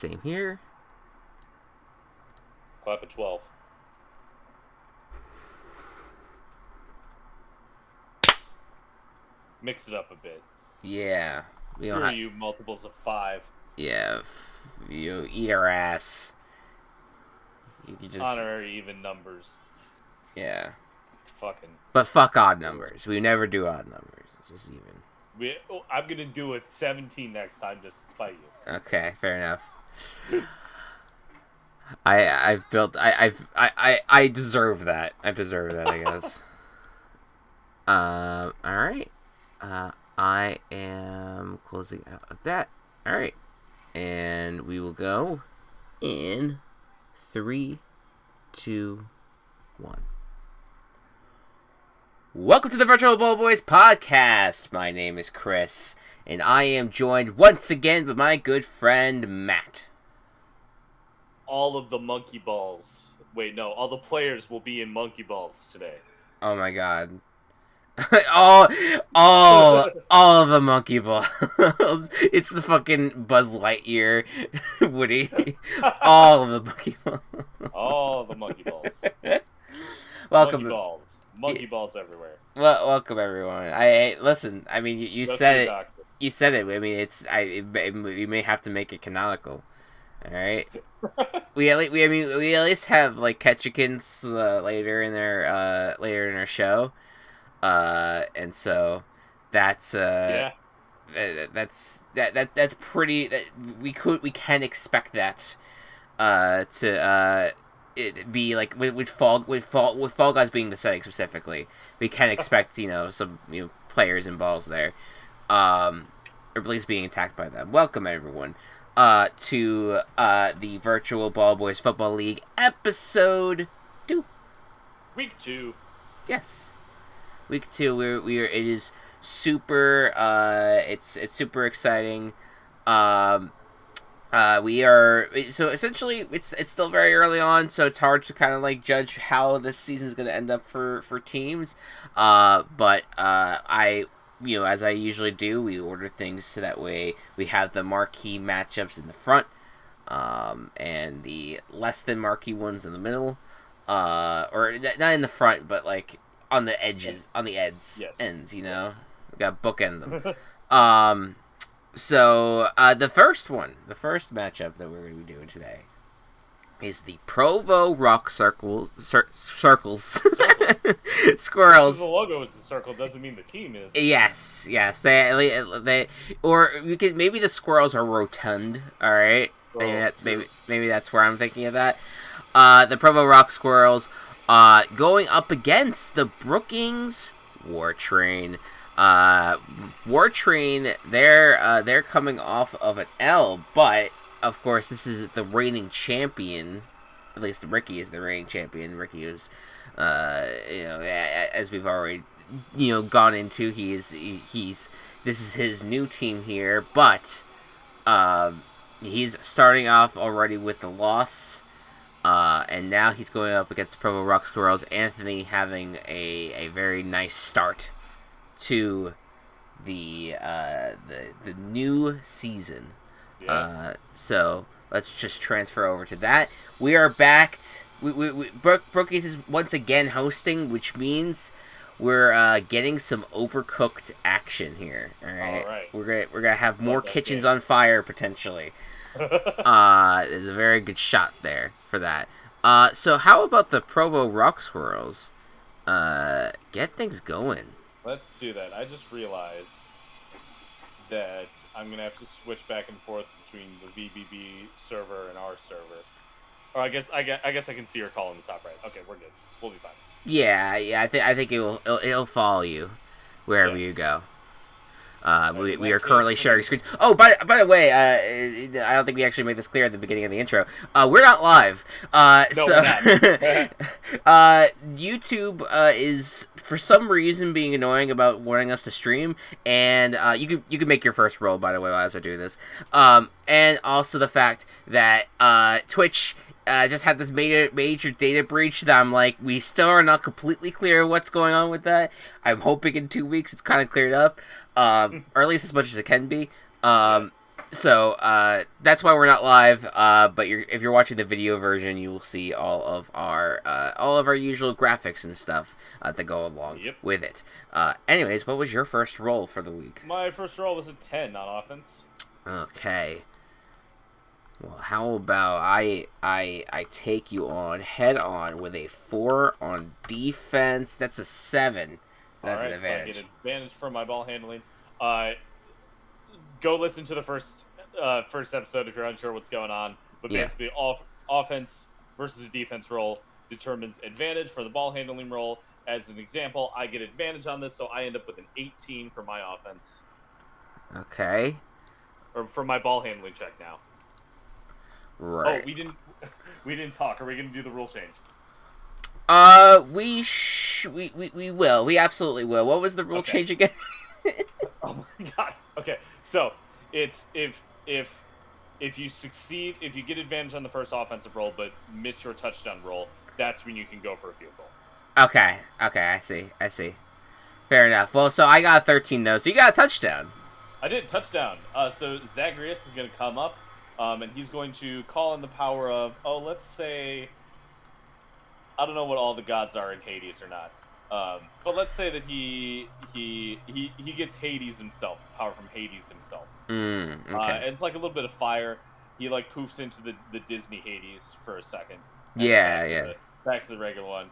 Same here. Clap at 12. Mix it up a bit. Yeah. We don't Screw have... you, multiples of 5. Yeah. You eat our ass. You just... Honorary even numbers. Yeah. Fucking. But fuck odd numbers. We never do odd numbers. It's just even. I'm gonna do it 17 next time just to spite you. Okay, fair enough. I deserve that. I deserve that, I guess. Alright. I am closing out of that. Alright. And we will go in 3, 2, 1. Welcome to the Virtual Ball Boys podcast. My name is Chris, and I am joined once again by my good friend Matt. All of the monkey balls. Wait, no. All the players will be in monkey balls today. Oh my god. all of the monkey balls. It's the fucking Buzz Lightyear Woody. All of the monkey balls. All the monkey balls. Welcome. Monkey balls. Monkey balls everywhere. Well, welcome everyone. I listen. I mean, you said it. Doctor. You said it. I mean, we may have to make it canonical. All right. we at least have like Ketchikins later in our show. And so that's that's pretty. We can expect that to it be like with Fall Guys being the setting specifically. We can expect some players and balls there, or at least being attacked by them. Welcome everyone to the Virtual Ball Boys Football League episode 2. Week 2. Yes. Week 2, we are. It is super. It's super exciting. We are so essentially it's still very early on, so it's hard to kind of like judge how this season is going to end up for teams. But I as I usually do, we order things so that way we have the marquee matchups in the front, and the less than marquee ones in the middle, or not in the front, but like on the edges, on the ends, we got bookend them. So the first matchup that we're going to be doing today is the Provo Rock Circles. Squirrels. Just the logo is the circle doesn't mean the team is. Yes. They or maybe the Squirrels are rotund. All right, maybe that's where I'm thinking of that. The Provo Rock Squirrels. Going up against the Brookings War Train. War Train, they're coming off of an L, but of course this is the reigning champion. At least Ricky is the reigning champion. Ricky is, as we've already, gone into, he's this is his new team here, but he's starting off already with the loss. And now he's going up against Provo Rock Squirrels. Anthony having a very nice start to the new season. Yeah. So let's just transfer over to that. We are backed. Brookies is once again hosting, which means we're getting some overcooked action here. All right. We're gonna have more kitchens on fire potentially. There's a very good shot there for that. So how about the Provo Rock Squirrels? Get things going. Let's do that. I just realized that I'm going to have to switch back and forth between the VBB server and our server. Or I guess I can see your call in the top right. Okay, we're good. We'll be fine. Yeah. I think it'll follow you wherever you go. We are currently sharing screens. Oh, by the way, I don't think we actually made this clear at the beginning of the intro. We're not live. No, we're not. YouTube is for some reason being annoying about wanting us to stream, and you can make your first roll, by the way, as I do this. And also the fact that Twitch just had this major data breach that I'm like, we still are not completely clear what's going on with that. I'm hoping in 2 weeks it's kind of cleared up, or at least as much as it can be. So that's why we're not live. But if you're watching the video version, you will see all of our usual graphics and stuff that go along with it. Anyways, what was your first roll for the week? My first roll was a 10 on offense. Okay. Well, how about I take you on head on with a 4 on defense. That's a 7. So that's an advantage. So I get advantage for my ball handling. Go listen to the first episode if you're unsure what's going on. But basically, offense versus a defense roll determines advantage for the ball handling roll. As an example, I get advantage on this, so I end up with an 18 for my offense. Okay. Or for my ball handling check now. Right. Oh, we didn't talk. Are we going to do the rule change? We will. We absolutely will. What was the rule change again? Oh my god. Okay. So, it's if you succeed, if you get advantage on the first offensive roll but miss your touchdown roll, that's when you can go for a field goal. Okay, I see. Fair enough. Well, so I got 13 though, so you got a touchdown. I did, touchdown. So Zagreus is going to come up, and he's going to call in the power of, let's say, I don't know what all the gods are in Hades or not, but let's say that he gets Hades himself, power from Hades himself. Okay. It's like a little bit of fire. He like poofs into the Disney Hades for a second. Back to the regular one.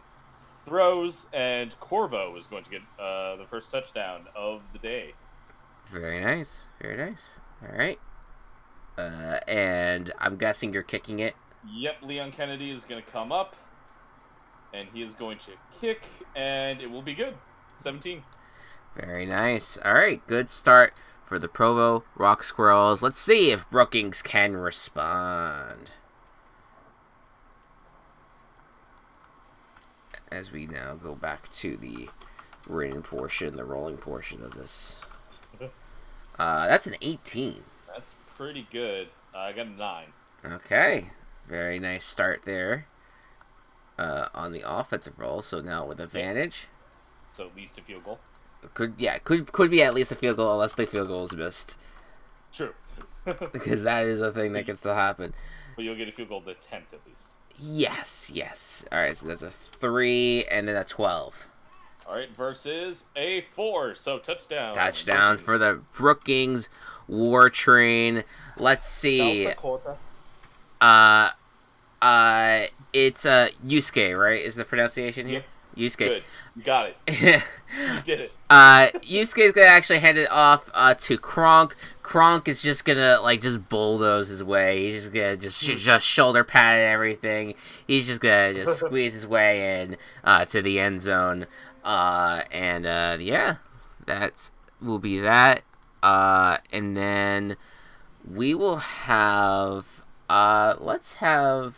Throws, and Corvo is going to get the first touchdown of the day. Very nice. All right. And I'm guessing you're kicking it? Yep, Leon Kennedy is going to come up, and he is going to kick, and it will be good. 17. Very nice. All right, good start for the Provo Rock Squirrels. Let's see if Brookings can respond. As we now go back to the rolling portion of this. That's an 18. That's pretty good. I got a 9. Okay. Very nice start there on the offensive roll. So now with advantage. So at least a field goal. Could be at least a field goal unless the field goal is missed. True. Because that is a thing that can still happen. But you'll get a field goal to attempt at least. Yes. All right, so that's a 3 and then a 12. All right, versus a 4, so touchdown. Touchdown for the Brookings War Train. Let's see. South Dakota. It's Yusuke, right? Is the pronunciation here? Yep. Yusuke. Good. You got it. You did it. Yusuke's gonna actually hand it off to Kronk. Kronk is just gonna just bulldoze his way. He's just gonna just shoulder pad and everything. He's just gonna just squeeze his way in to the end zone. That will be that. And then we will have let's have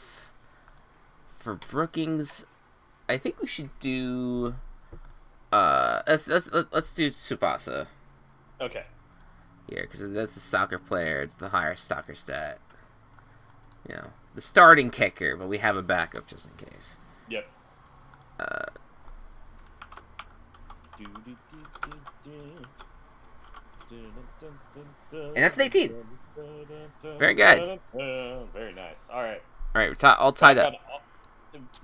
for Brookings. I think we should do. Let's do Tsubasa. Okay. Here, because that's a soccer player. It's the higher soccer stat. You know, the starting kicker, but we have a backup just in case. Yep. And that's an 18. Very good. Very nice. All right. All right, we're all tied up.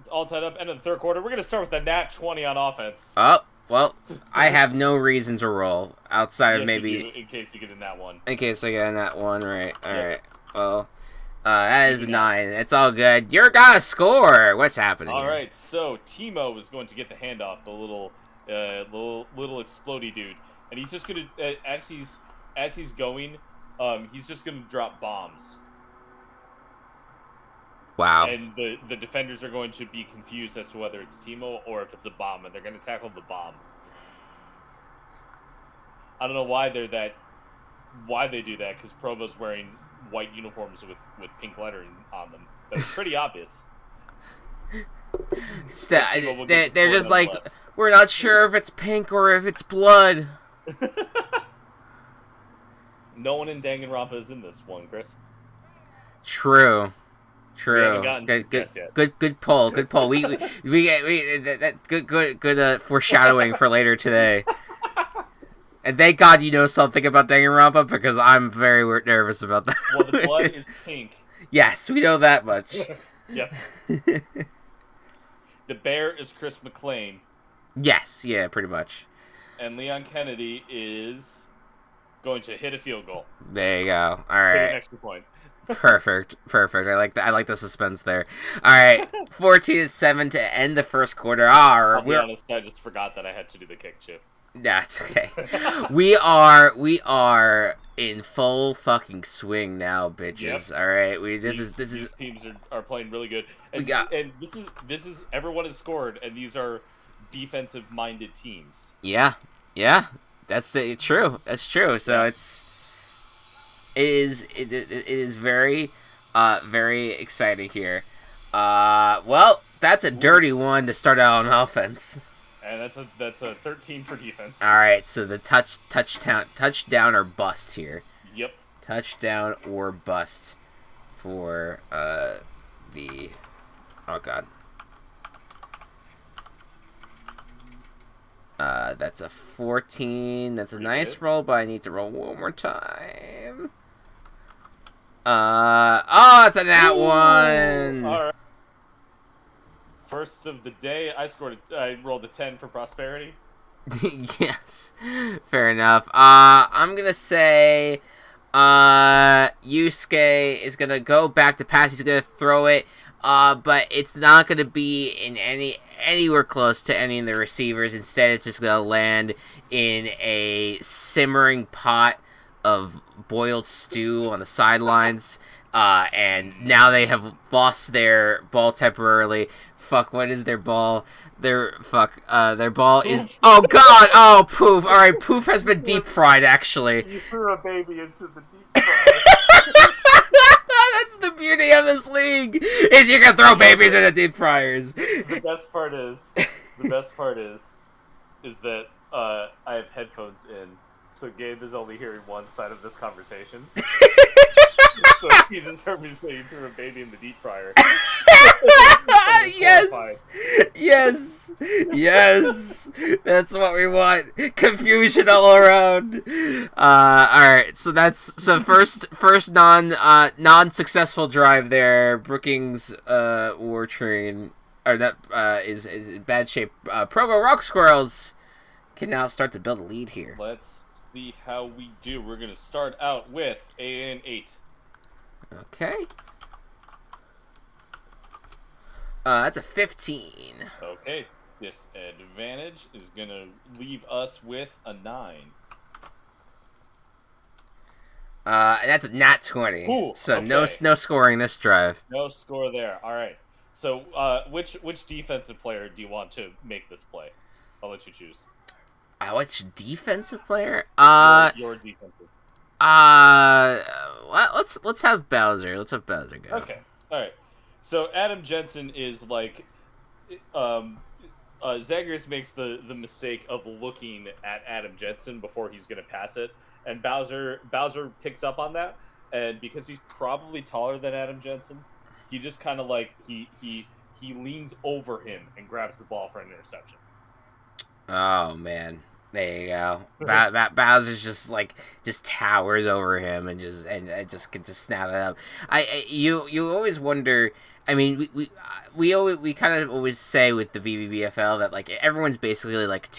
All tied up. End of the third quarter. We're going to start with the nat 20 on offense. Oh, well, I have no reason to roll outside of maybe... You do, in case you get in that one. In case I get in that one, right. All right. Well, that is a 9. It's all good. You're going to score. What's happening All here? right, so Timo is going to get the handoff, the little explodey dude. And he's just going to, as he's going, he's just going to drop bombs. Wow. And the defenders are going to be confused as to whether it's Timo or if it's a bomb, and they're going to tackle the bomb. I don't know why they do that, because Provo's wearing white uniforms with pink lettering on them. That's pretty obvious. They're just like, we're not sure if it's pink or if it's blood. No one in Danganronpa is in this one, Chris. True. Good pull. We get that good foreshadowing for later today. And thank God you know something about Danganronpa, because I'm very nervous about that. Well, the blood is pink. Yes, we know that much. Yep. The bear is Chris McClane. Yes, yeah, pretty much. And Leon Kennedy is going to hit a field goal. There you go. All Hit right. an extra point. Perfect. I like that. I like the suspense there. All right, 14-7 to end the first quarter. I'll be honest, I just forgot that I had to do the kick chip. That's okay. we are in full fucking swing now, bitches. Yep. All right, these teams are playing really good. And, this is everyone has scored, and these are defensive minded teams. Yeah. That's true. That's true. So it is very very exciting here. Well, that's a dirty one to start out on offense. And that's a 13 for defense. All right, so the touchdown or bust here. Yep. Touchdown or bust for the oh god. That's a 14. That's a nice roll, but I need to roll one more time. It's a nat one. All right. First of the day, I rolled a 10 for prosperity. Yes, fair enough. I'm gonna say, Yusuke is gonna go back to pass. He's gonna throw it, but it's not gonna be in anywhere close to any of the receivers. Instead, it's just gonna land in a simmering pot of boiled stew on the sidelines. And now they have lost their ball temporarily. Fuck, what is their ball? Their ball is... Oh, God! Oh, Poof. All right, Poof has been deep fried, actually. You threw a baby into the deep fryer. That's the beauty of this league, is you can throw babies into deep fryers. The best part is that I have headphones in, so Gabe is only hearing one side of this conversation. So he just heard me say you threw a baby in the deep fryer. Yes. That's what we want. Confusion all around. All right. So that's first non-successful drive there. Brookings War Train, or that is in bad shape. Provo Rock Squirrels can now start to build a lead here. Let's see how we do. We're gonna start out with an 8. Okay. That's a 15. Okay. This advantage is going to leave us with a 9. And that's a nat 20. Ooh, so okay. no scoring this drive. No score there. All right. So which defensive player do you want to make this play? I'll let you choose. Which defensive player? Your defensive. Let's have Bowser. Let's have Bowser go. Okay. All right. So Adam Jensen is like, Zagreus makes the mistake of looking at Adam Jensen before he's gonna pass it, and Bowser picks up on that, and because he's probably taller than Adam Jensen, he just kind of like he leans over him and grabs the ball for an interception. Oh man. There you go. Bowser's just towers over him and just can snap it up. You always wonder. I mean, we kind of always say with the VBBFL that like everyone's basically like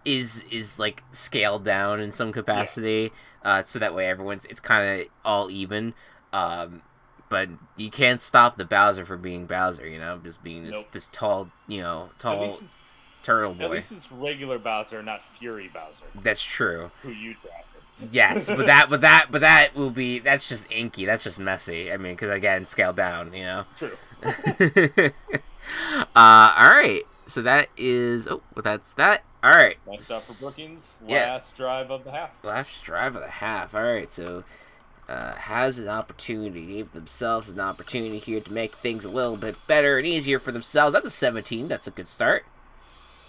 is like scaled down in some capacity, so that way it's kind of all even. But you can't stop the Bowser from being Bowser. Just being this tall turtle boy. At least it's regular Bowser, not Fury Bowser. That's true. Who you drafted? Yes, but that will be, that's just inky. That's just messy. I mean, because again, scaled down. True. All right. So that is. That's that. All right. Nice job for Brookings. Last drive of the half. All right. So. Has an opportunity, gave themselves an opportunity here to make things a little bit better and easier for themselves. That's a 17. That's a good start.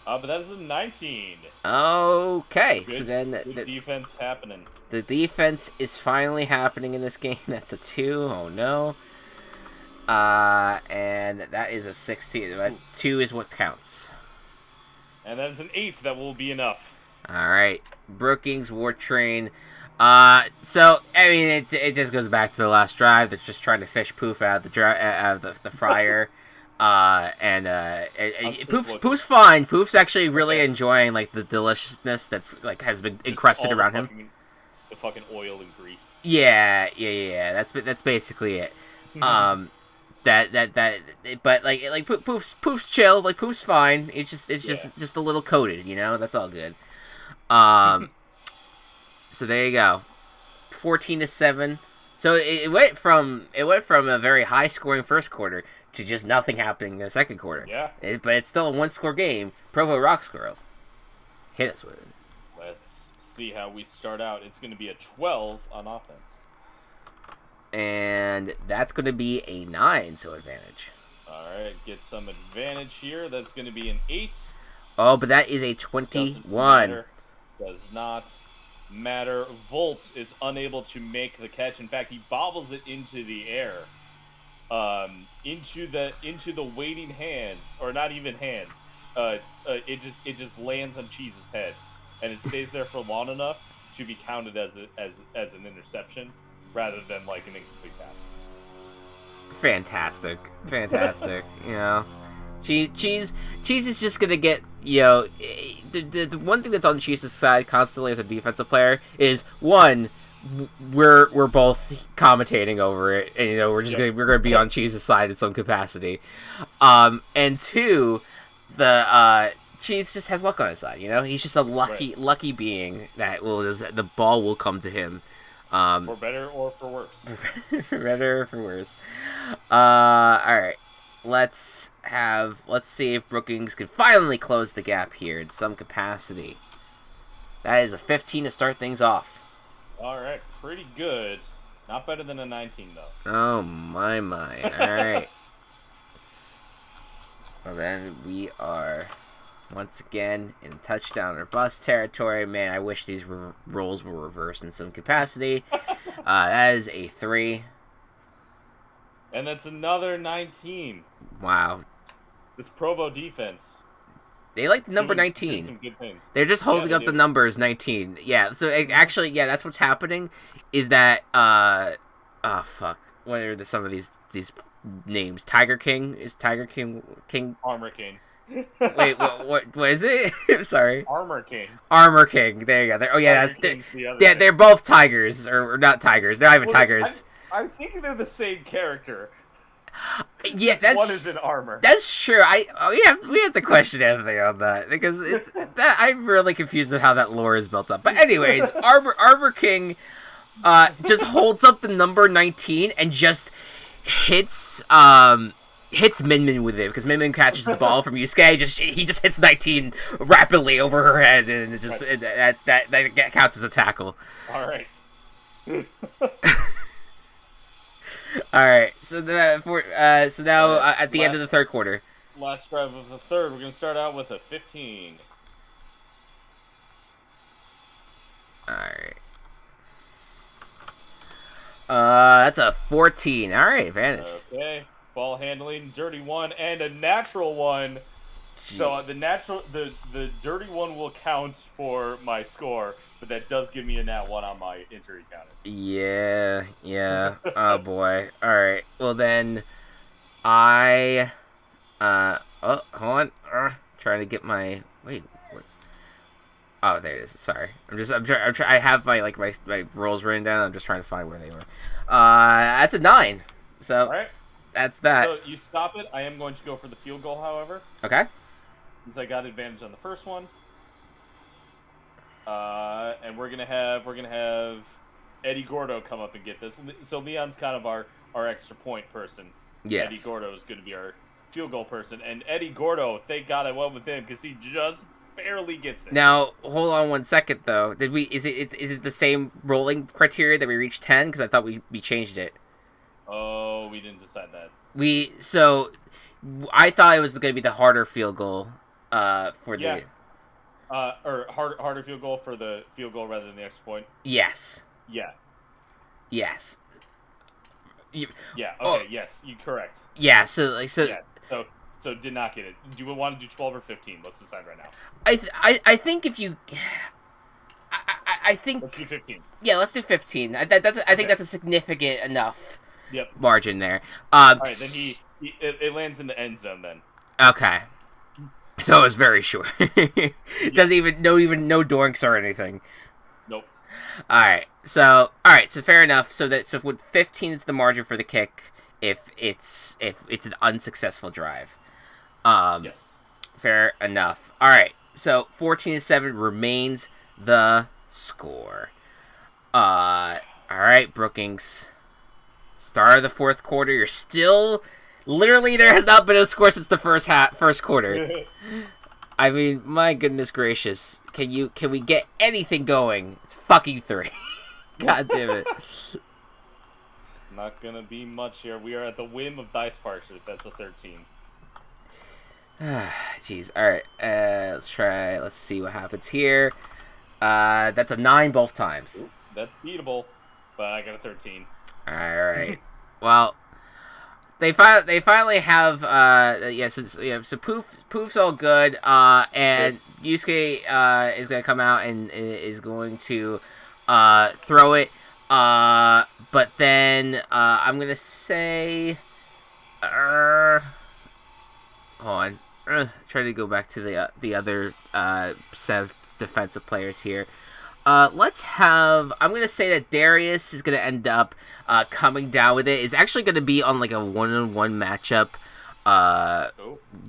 But that is a 19. Okay, good, so then the defense happening. The defense is finally happening in this game. That's a 2. Oh no. And that is a 16. That 2 is what counts. And that is an 8. That will be enough. All right, Brookings War Train. So I mean, it just goes back to the last drive. That's just trying to fish Poof out of the fryer. Poof's fine. Poof's actually really enjoying like the deliciousness that's like has been Just encrusted all around him. The fucking oil and grease. Yeah. That's basically it. But like Poof's chill. Like Poof's fine. It's just a little coated. That's all good. So there you go, 14-7. So it went from a very high scoring first quarter to just nothing happening in the second quarter. Yeah. But it's still a 1-score game. Provo rock Squirrels. Hit us with it. Let's see how we start out. It's going to be a 12 on offense. And that's going to be a 9, so advantage. All right, get some advantage here. That's going to be an 8. Oh, but that is a 21. Does not matter. Volt is unable to make the catch. In fact, he bobbles it into the air, into the waiting hands, or not even hands. It just lands on Cheese's head, and it stays there for long enough to be counted as an interception, rather than like an incomplete pass. Fantastic. Cheese is just gonna get, the one thing that's on Cheese's side constantly as a defensive player is, one, we're both commentating over it, and we're gonna be on Cheese's side in some capacity, and two, the Cheese just has luck on his side. He's just a lucky being that the ball will come to him. For better or for worse. For better or for worse. All right. Let's see if Brookings can finally close the gap here in some capacity. That is a 15 to start things off. All right, pretty good. Not better than a 19 though. Oh my. All right. Well then we are once again in touchdown or bust territory. Man, I wish these roles were reversed in some capacity. That is a 3. And that's another 19. Wow. This Provo defense. They like the number 19. Some good things. They're just holding up the numbers 19. Yeah, so actually, that's what's happening is that, fuck. What are some of these names? Tiger King? Is Tiger King? Armor King. Wait, what is it? I'm sorry. Armor King. Armor King. There you go. They're both tigers, or not tigers. They're not even tigers. I'm thinking of the same character. Yeah, one is in armor. That's true. We have to question Anthony on that because I'm really confused with how that lore is built up. But anyways, Armor King just holds up the number 19 and just hits Min with it, because Min catches the ball from Yusuke. He just hits 19 rapidly over her head, and it just that counts as a tackle. All right. All right. So now at the end of the third quarter, last drive of the third, we're gonna start out with a 15. All right. That's a 14. All right, advantage. Okay. Ball handling, dirty 1, and a natural 1. Gee. So the dirty 1 will count for my score, but that does give me a nat 1 on my injury counter. Yeah. Oh boy. All right. Well then, hold on. Trying to get my wait. What? Oh, there it is. Sorry. I have my rolls written down. I'm just trying to find where they were. That's a 9. So. All right. That's that. So you stop it. I am going to go for the field goal, however. Okay. Since I got advantage on the first one. And we're gonna have Eddie Gordo come up and get this. So Leon's kind of our extra point person. Yes. Eddie Gordo is going to be our field goal person, and Eddie Gordo, thank God I went with him because he just barely gets it. Now hold on 1 second though. Is it the same rolling criteria that we reached 10? Because I thought we changed it. Oh, we didn't decide that. I thought it was going to be the harder field goal for the... or harder field goal for the field goal rather than the extra point? Yes. Yeah. Yes. Yes, you're correct. Yeah, So did not get it. Do we want to do 12 or 15? Let's decide right now. I think if you... I think let's do 15. Yeah, let's do 15. I think that's a significant enough margin there. All right, then it lands in the end zone then. Okay. So it's very short. Doesn't even no doinks or anything. Nope. All right. So fair enough. So with 15 is the margin for the kick if it's an unsuccessful drive. Yes. Fair enough. All right. So 14-7 remains the score. All right, Brookings. Start of the fourth quarter. You're still literally there has not been a score since the first quarter. I mean, my goodness gracious. Can we get anything going? It's fucking 3. God damn it. Not gonna be much here. We are at the whim of Dice Parchers. That's a 13. Jeez. Alright. Let's try. Let's see what happens here. That's a 9 both times. Ooh, that's beatable, but I got a 13. Alright. Well, they finally have so Poof's all good, and Yusuke is gonna come out and is going to throw it, but then I'm gonna say hold on, try to go back to the other set of defensive players here. I'm going to say that Darius is going to end up coming down with it. It's actually going to be on like a one-on-one matchup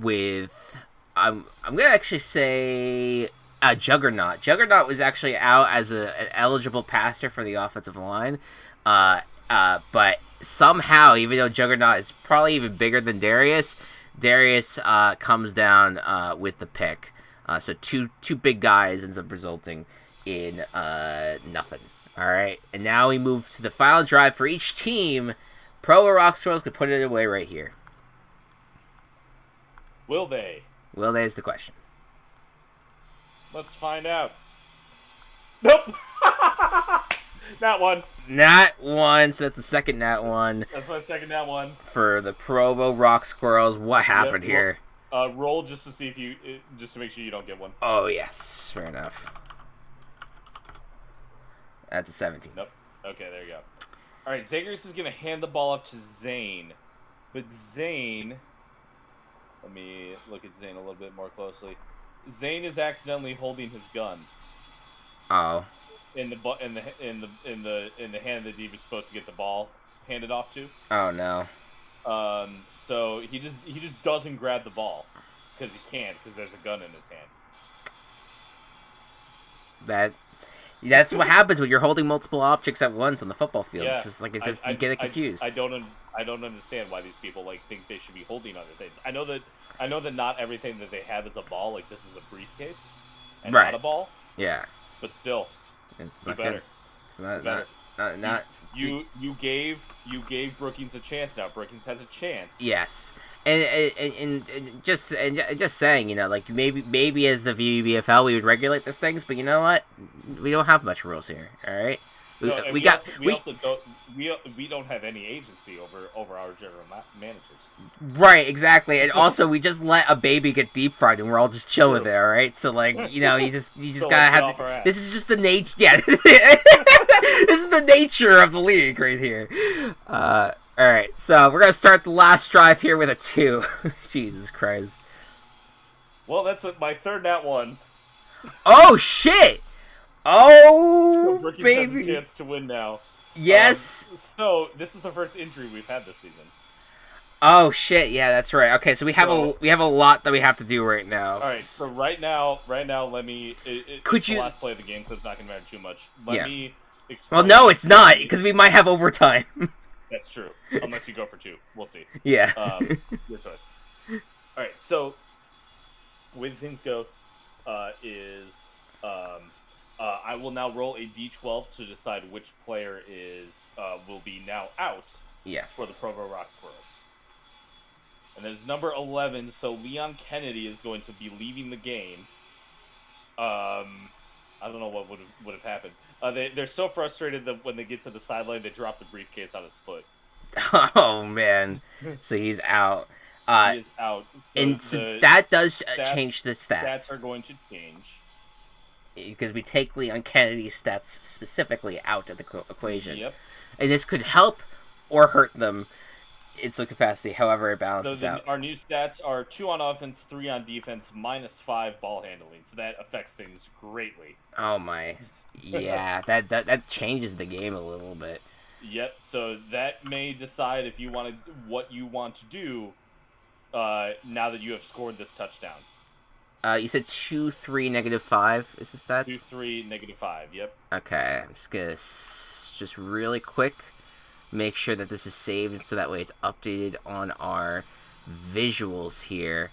with, I'm going to actually say Juggernaut. Juggernaut was actually out as an eligible passer for the offensive line. But somehow, even though Juggernaut is probably even bigger than Darius comes down with the pick. So two big guys ends up resulting in nothing. Alright, and now we move to the final drive for each team. Provo Rock Squirrels could put it away right here. Will they? Will they is the question. Let's find out. Nope! Not one. Not one, so that's the second nat one. That's my second nat one. For the Provo Rock Squirrels, what happened here? Roll just to see just to make sure you don't get one. Oh, yes. Fair enough. That's a 17. Nope. Okay, there you go. All right, Zagreus is going to hand the ball up to Zane. But Zane... Let me look at Zane a little bit more closely. Zane is accidentally holding his gun. Oh. In the hand that he was supposed to get the ball handed off to. Oh, no. So he just doesn't grab the ball. Because he can't, because there's a gun in his hand. That's what happens when you're holding multiple objects at once on the football field. Yeah. It's just you get it confused. I don't understand why these people think they should be holding other things. I know that not everything that they have is a ball. Like this is a briefcase and not a ball. Yeah. But still, it's not better. Good. It's not. You gave Brookings a chance. Now Brookings has a chance. Yes. And just saying, like maybe as the VBBFL we would regulate these things, but you know what? We don't have much rules here. All right. We don't have any agency over our general managers. Right, exactly, and also we just let a baby get deep fried, and we're all just chilling there, all right? So you just gotta have. This is just the nature. Yeah, this is the nature of the league right here. All right, so we're gonna start the last drive here with a 2. Jesus Christ. Well, that's my third nat one. Oh shit! Oh, so baby! Has a chance to win now. Yes. So this is the first injury we've had this season. Oh shit! Yeah, that's right. Okay, so we have a lot that we have to do right now. All right. So right now, let me. It's the last play of the game, so it's not gonna matter too much. Let me explain. Well, no, it's not because we might have overtime. That's true, unless you go for 2. We'll see. Yeah. Your choice. All right. So, the way things go, is I will now roll a d12 to decide which player will be now out. Yes. For the Provo Rock Squirrels. And then it's number 11, so Leon Kennedy is going to be leaving the game. I don't know what would have happened. They're so frustrated that when they get to the sideline, they drop the briefcase on his foot. Oh man! So he's out. He is out. So that does change the stats. Stats are going to change. because we take Leon Kennedy's stats specifically out of the equation. Yep. And this could help or hurt them in some capacity, however it balances out. Our new stats are 2 on offense, 3 on defense, -5 ball handling. So that affects things greatly. Oh my. Yeah, that changes the game a little bit. Yep. So that may decide if you what you want to do now that you have scored this touchdown. You said 2, 3, -5 is the stats? 2, 3, -5, yep. Okay, I'm just gonna just really quick make sure that this is saved so that way it's updated on our visuals here.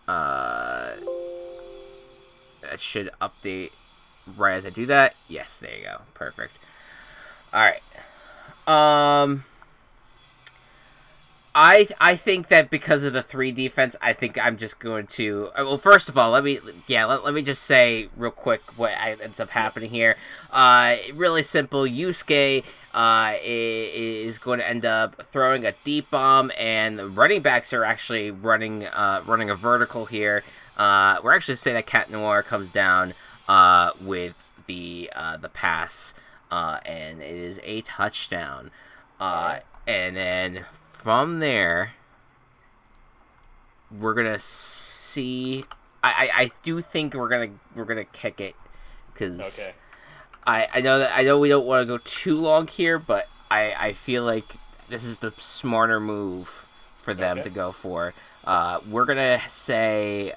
That should update right as I do that. Yes, there you go. Perfect. Alright. I think that because of the 3 defense, I think I'm just going to... Well, first of all, let me just say real quick what ends up happening here. Really simple. Yusuke is going to end up throwing a deep bomb, and the running backs are actually running a vertical here. We're actually saying that Cat Noir comes down with the pass, and it is a touchdown. And then... From there, we're gonna see. I do think we're gonna kick it, because I know we don't want to go too long here, but I feel like this is the smarter move for them to go for. We're gonna say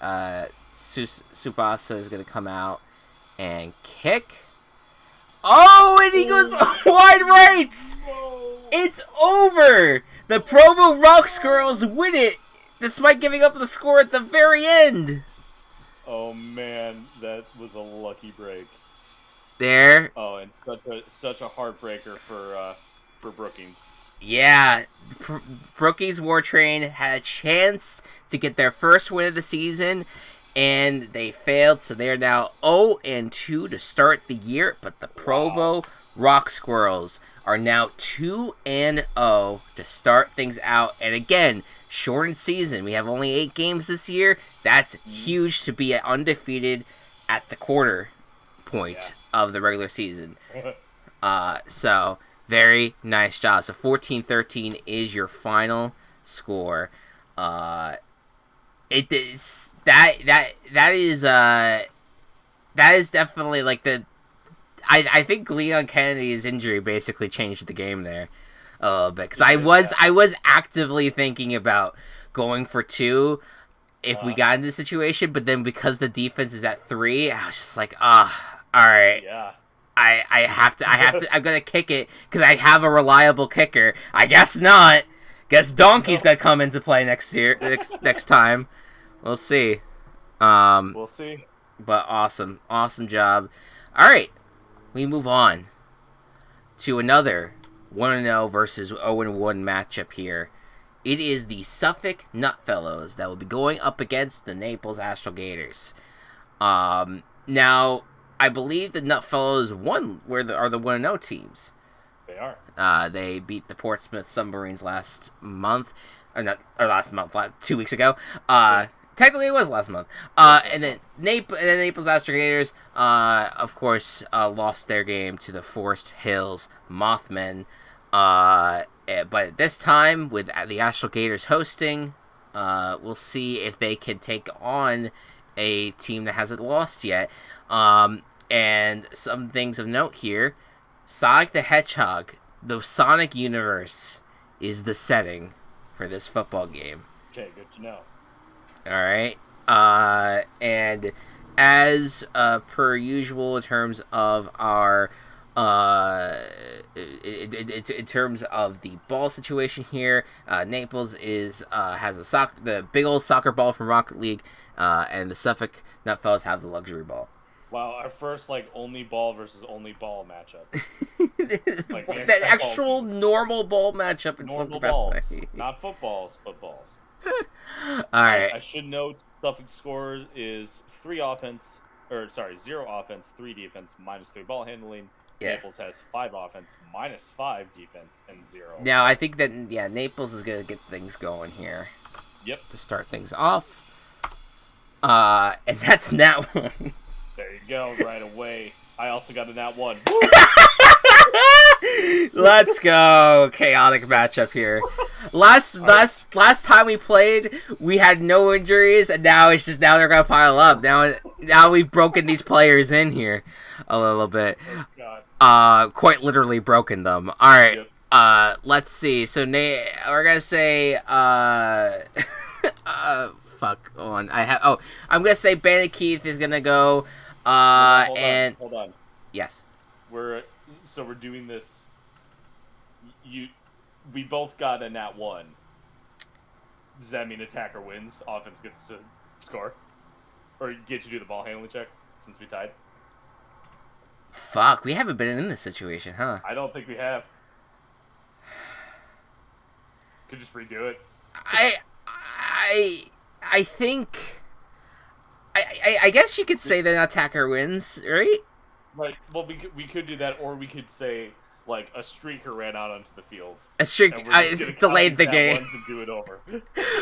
Tsubasa is gonna come out and kick. Oh, and he goes wide right. It's over. The Provo Rock Squirrels win it, despite giving up the score at the very end. Oh man, that was a lucky break. There. Oh, and such a heartbreaker for Brookings. Yeah, Brookings War Train had a chance to get their first win of the season, and they failed. So they are now 0-2 to start the year. But the Provo Rock Squirrels are now 2-0 to start things out. And again, shortened season. We have only 8 games this year. That's huge to be undefeated at the quarter point of the regular season. So, very nice job. So 14-13 is your final score. It is that is definitely like the... I think Leon Kennedy's injury basically changed the game there a little bit, because I was actively thinking about going for 2 if we got into the situation, but then because the defense is at 3, I was just like, all right, I have to, I'm gonna kick it because I have a reliable kicker. I guess not. Guess Donkey's gonna come into play next time. We'll see. We'll see. But awesome job. All right. We move on to another 1-0 versus 0-1 matchup here. It is the Suffolk Nutfellows that will be going up against the Naples Astralgators. Now, I believe the Nutfellows are the 1-0 teams. They are. They beat the Portsmouth Submarines last 2 weeks ago. Technically, it was last month. And then Naples Astralgators, of course, lost their game to the Forest Hills Mothmen. But this time, with the Astralgators hosting, we'll see if they can take on a team that hasn't lost yet. And some things of note here. Sonic the Hedgehog, the Sonic universe, is the setting for this football game. Okay, good to know. Alright, and as per usual in terms of our, in terms of the ball situation here, Naples has the big old soccer ball from Rocket League, and the Suffolk Nutfellows have the luxury ball. Wow, our first, only ball versus only ball matchup. That actual normal ball matchup in normal Suffolk balls. Best. Not footballs, but balls. Alright. I should note Suffolk's score is 0 offense, 3 defense, -3 ball handling. Yeah. Naples has 5 offense, -5 defense, and 0. Now, I think that, Naples is going to get things going here. Yep. To start things off. And that's that one. There you go, right away. I also got a nat 1. Let's go. Chaotic matchup here. Last time we played, we had no injuries, and now they're gonna pile up. Now we've broken these players in here a little bit. Oh, God. Quite literally broken them. All right. Yep. Let's see. So we're gonna say fuck on. I'm gonna say Bandit Keith is gonna go. Hold on. Yes. We're doing this. We both got a nat 1. Does that mean attacker wins? Offense gets to score, or get you do the ball handling check since we tied? Fuck, we haven't been in this situation, huh? I don't think we have. Could just redo it. I think. I guess you could say that an attacker wins, right? Right. Well, we could do that, or we could say like a streaker ran out onto the field. A streak delayed the game. To do it over. All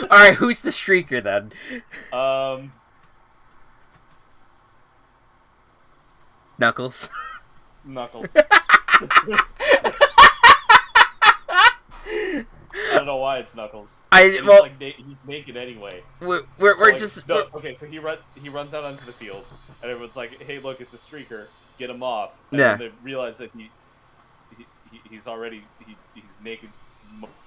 right, who's the streaker then? Knuckles. Knuckles. I don't know why it's Knuckles. He's naked anyway. Okay. So he runs out onto the field, and everyone's like, "Hey, look, it's a streaker. Get him off." And Yeah. then they realize that he's naked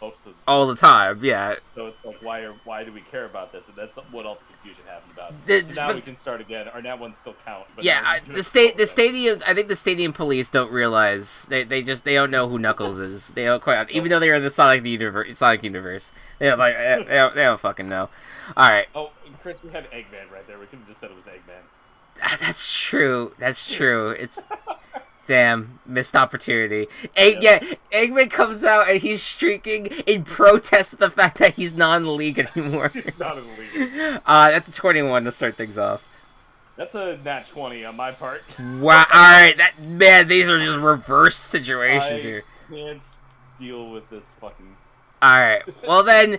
most of all the time. Yeah. So it's like, why do we care about this? And that's what all the confusion happened about. So now we can start again. Our nat ones still count. But yeah, the stadium. I think the stadium police don't realize they don't know who Knuckles is. They don't quite, even though they are in the Sonic universe. They don't fucking know. All right. Oh, Chris, we had Eggman right there. We could have just said it was Eggman. That's true. It's. Damn, missed opportunity. Eggman comes out and he's streaking in protest of the fact that he's not in the league anymore. He's not in the league. That's a 21 to start things off. That's a nat 20 on my part. Wow, alright, these are just reverse situations here. I can't deal with this fucking... Alright, well then,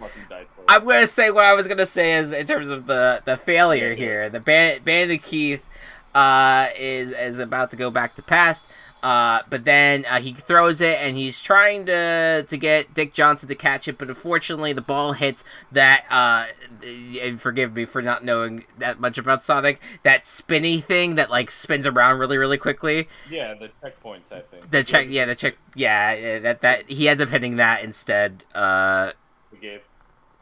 I'm gonna say what I was gonna say is, in terms of the failure here. The Bandit Keith is about to go back to past, but then he throws it and he's trying to get Dick Johnson to catch it, but unfortunately the ball hits that and forgive me for not knowing that much about Sonic, that spinny thing that like spins around really really quickly. Yeah, the checkpoint type thing. That he ends up hitting that instead. We gave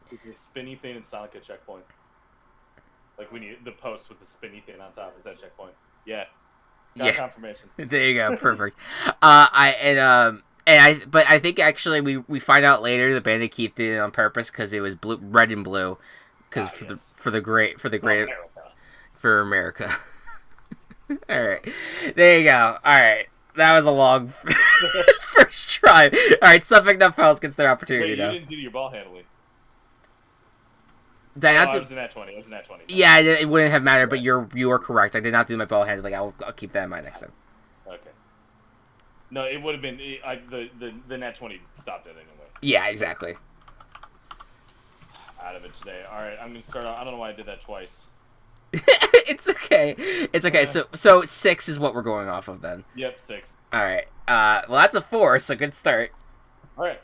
the spinny thing in Sonic a checkpoint. Like when the post with the spinny thing on top is that checkpoint. Yeah. Got confirmation. There you go. Perfect. But I think actually we find out later the Bandit Keith did it on purpose because it was red and blue, because for America. All right. There you go. All right. That was a long first try. All right. Suffolk Nutfellows gets their opportunity now. You didn't do your ball handling. It was a nat 20. It was a nat 20. Yeah, it wouldn't have mattered, but you are correct. I did not do my ball handling. I'll keep that in mind next time. Okay. No, it would have been the nat 20 stopped it anyway. Yeah, exactly. Out of it today. All right, I'm gonna start out. I don't know why I did that twice. It's okay. It's okay. So 6 is what we're going off of then. Yep, 6. All right. Well, that's a 4, so good start. All right.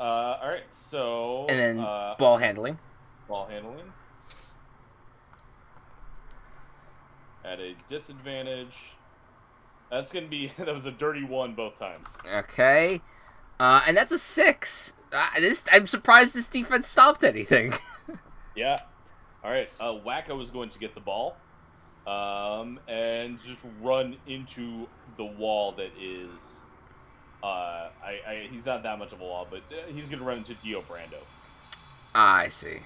All right. So. And then ball handling. Ball handling. At a disadvantage. That's gonna be. That was a dirty 1 both times. Okay. And that's a 6. I'm surprised this defense stopped anything. Yeah. All right. Wacko is going to get the ball, and just run into the wall that is. He's not that much of a wall, but he's gonna run into Dio Brando. I see.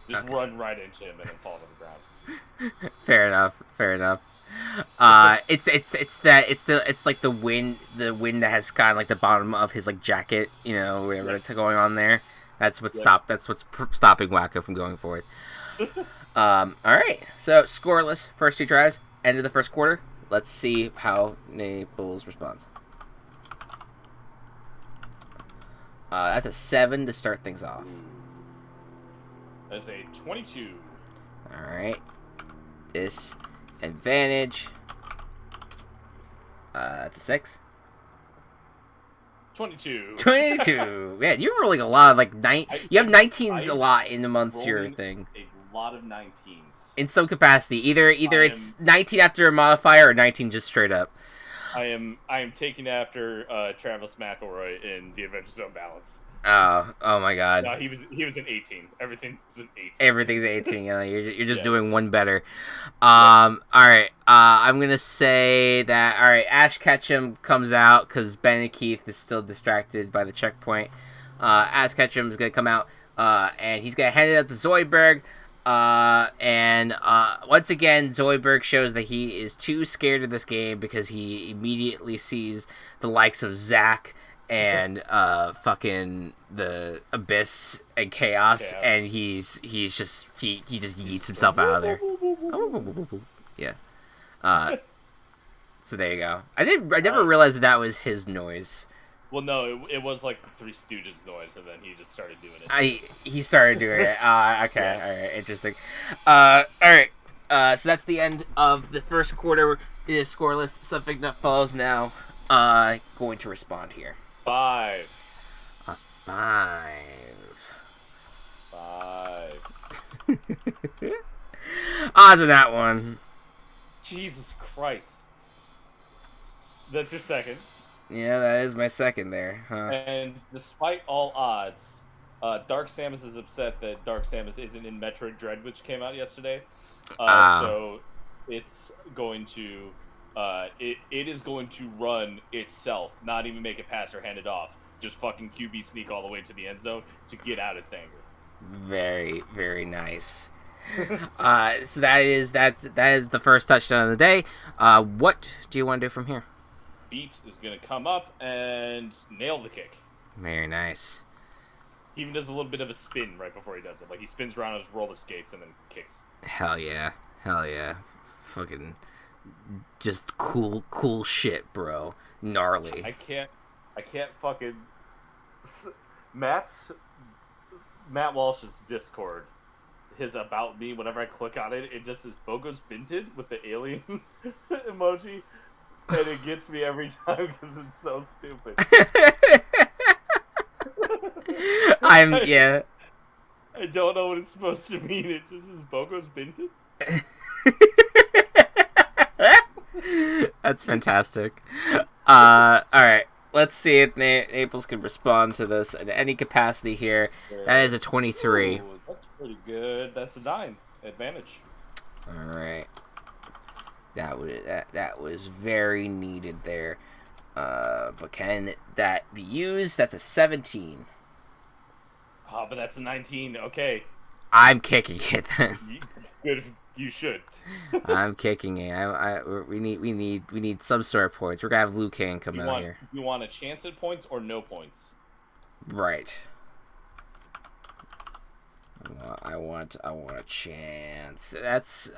Just run right into him and then fall to the ground. Fair enough. It's like the wind that has kind of like the bottom of his like jacket, whatever it's going on there. That's what's stopping Wacko from going forward. All right. So scoreless first 2 drives, end of the first quarter. Let's see how Naples responds. That's a 7 to start things off. That's a 22. All right. This Advantage. That's a 6. 22. 22. Man, you're rolling a lot of like you have 19s a lot in amongst your thing. A lot of 19s. In some capacity, either it's 19 after a modifier or 19 just straight up. I am taking after Travis McElroy in the Adventure Zone balance. Oh my God. No, he was an 18. Everything's an 18. Everything's 18. You're just doing one better. All right. I'm gonna say that. All right. Ash Ketchum comes out because Ben and Keith is still distracted by the checkpoint. Ash Ketchum is gonna come out, and he's gonna hand it up to Zoidberg. And once again, Zoidberg shows that he is too scared of this game because he immediately sees the likes of Zack and fucking the Abyss and Chaos, and he just yeets himself out of there. Yeah. So there you go. I never realized that was his noise. Well, no, it was like the Three Stooges noise, and then he just started doing it. He started doing it. Okay, all right, interesting. All right. So that's the end of the first quarter. It is scoreless. Something Nutfellows now going to respond here. 5. A 5. 5. Odds on that one. Jesus Christ. That's your second. Yeah, that is my second there. Huh? And despite all odds, Dark Samus is upset that Dark Samus isn't in Metroid Dread, which came out yesterday. So it's going to it is going to run itself, not even make it pass or hand it off. Just fucking QB sneak all the way to the end zone to get out its anger. Very, very nice. So that is the first touchdown of the day. What do you want to do from here? Beat is going to come up and nail the kick. Very nice. He even does a little bit of a spin right before he does it. Like, he spins around on his roller skates and then kicks. Hell yeah. Fucking just cool shit, bro. Gnarly. I can't fucking... Matt Walsh's Discord, his About Me, whenever I click on it, it just says Bogo's Binted with the alien emoji. And it gets me every time because it's so stupid. Yeah. I don't know what it's supposed to mean. It just says Bogo's Binted. That's fantastic. Alright. Let's see if Naples can respond to this in any capacity here. That is a 23. Ooh, that's pretty good. That's a 9. Advantage. Alright. That was very needed there. But can that be used? That's a 17. Oh, but that's a 19. Okay. I'm kicking it then. Good. You should. I'm kicking it. We need some sort of points. We're gonna have Liu Kang come out here. You want a chance at points or no points? Right. I want a chance. That's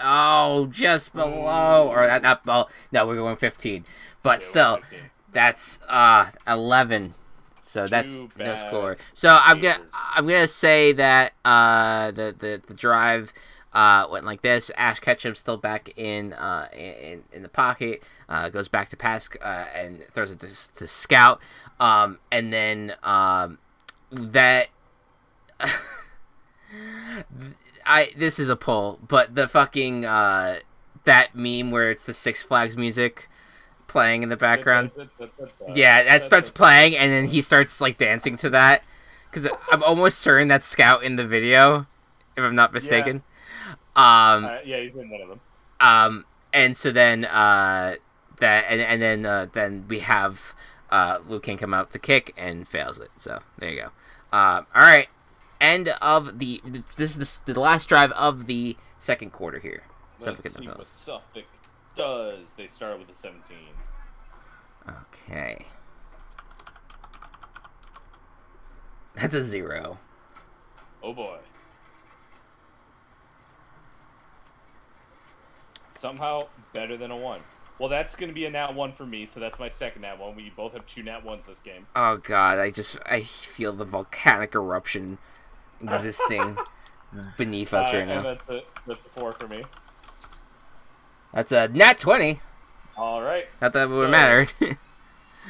just below, or that. No, we're going 15. But yeah, still, 15. That's 11. So that's no score. So I'm gonna say that the drive went like this. Ash Ketchum's still back in the pocket. Goes back to pass and throws it to Scout. And then that. This is a pull, but the fucking that meme where it's the Six Flags music playing in the background. Yeah, that starts playing, and then he starts like dancing to that. Because I'm almost certain that's Scout in the video, if I'm not mistaken. Yeah, he's in one of them. And so then then we have Liu Kang come out to kick and fails it. So there you go. All right. End of this is the last drive of the second quarter here. Let's see what Suffolk does. They start with a 17. Okay. That's a 0. Oh boy. Somehow better than a 1. Well, that's going to be a nat 1 for me, so that's my second nat 1. We both have 2 nat 1s this game. Oh god, I feel the volcanic eruption existing beneath us right now. And that's a 4 for me. That's a nat 20. All right. Not that it would have mattered.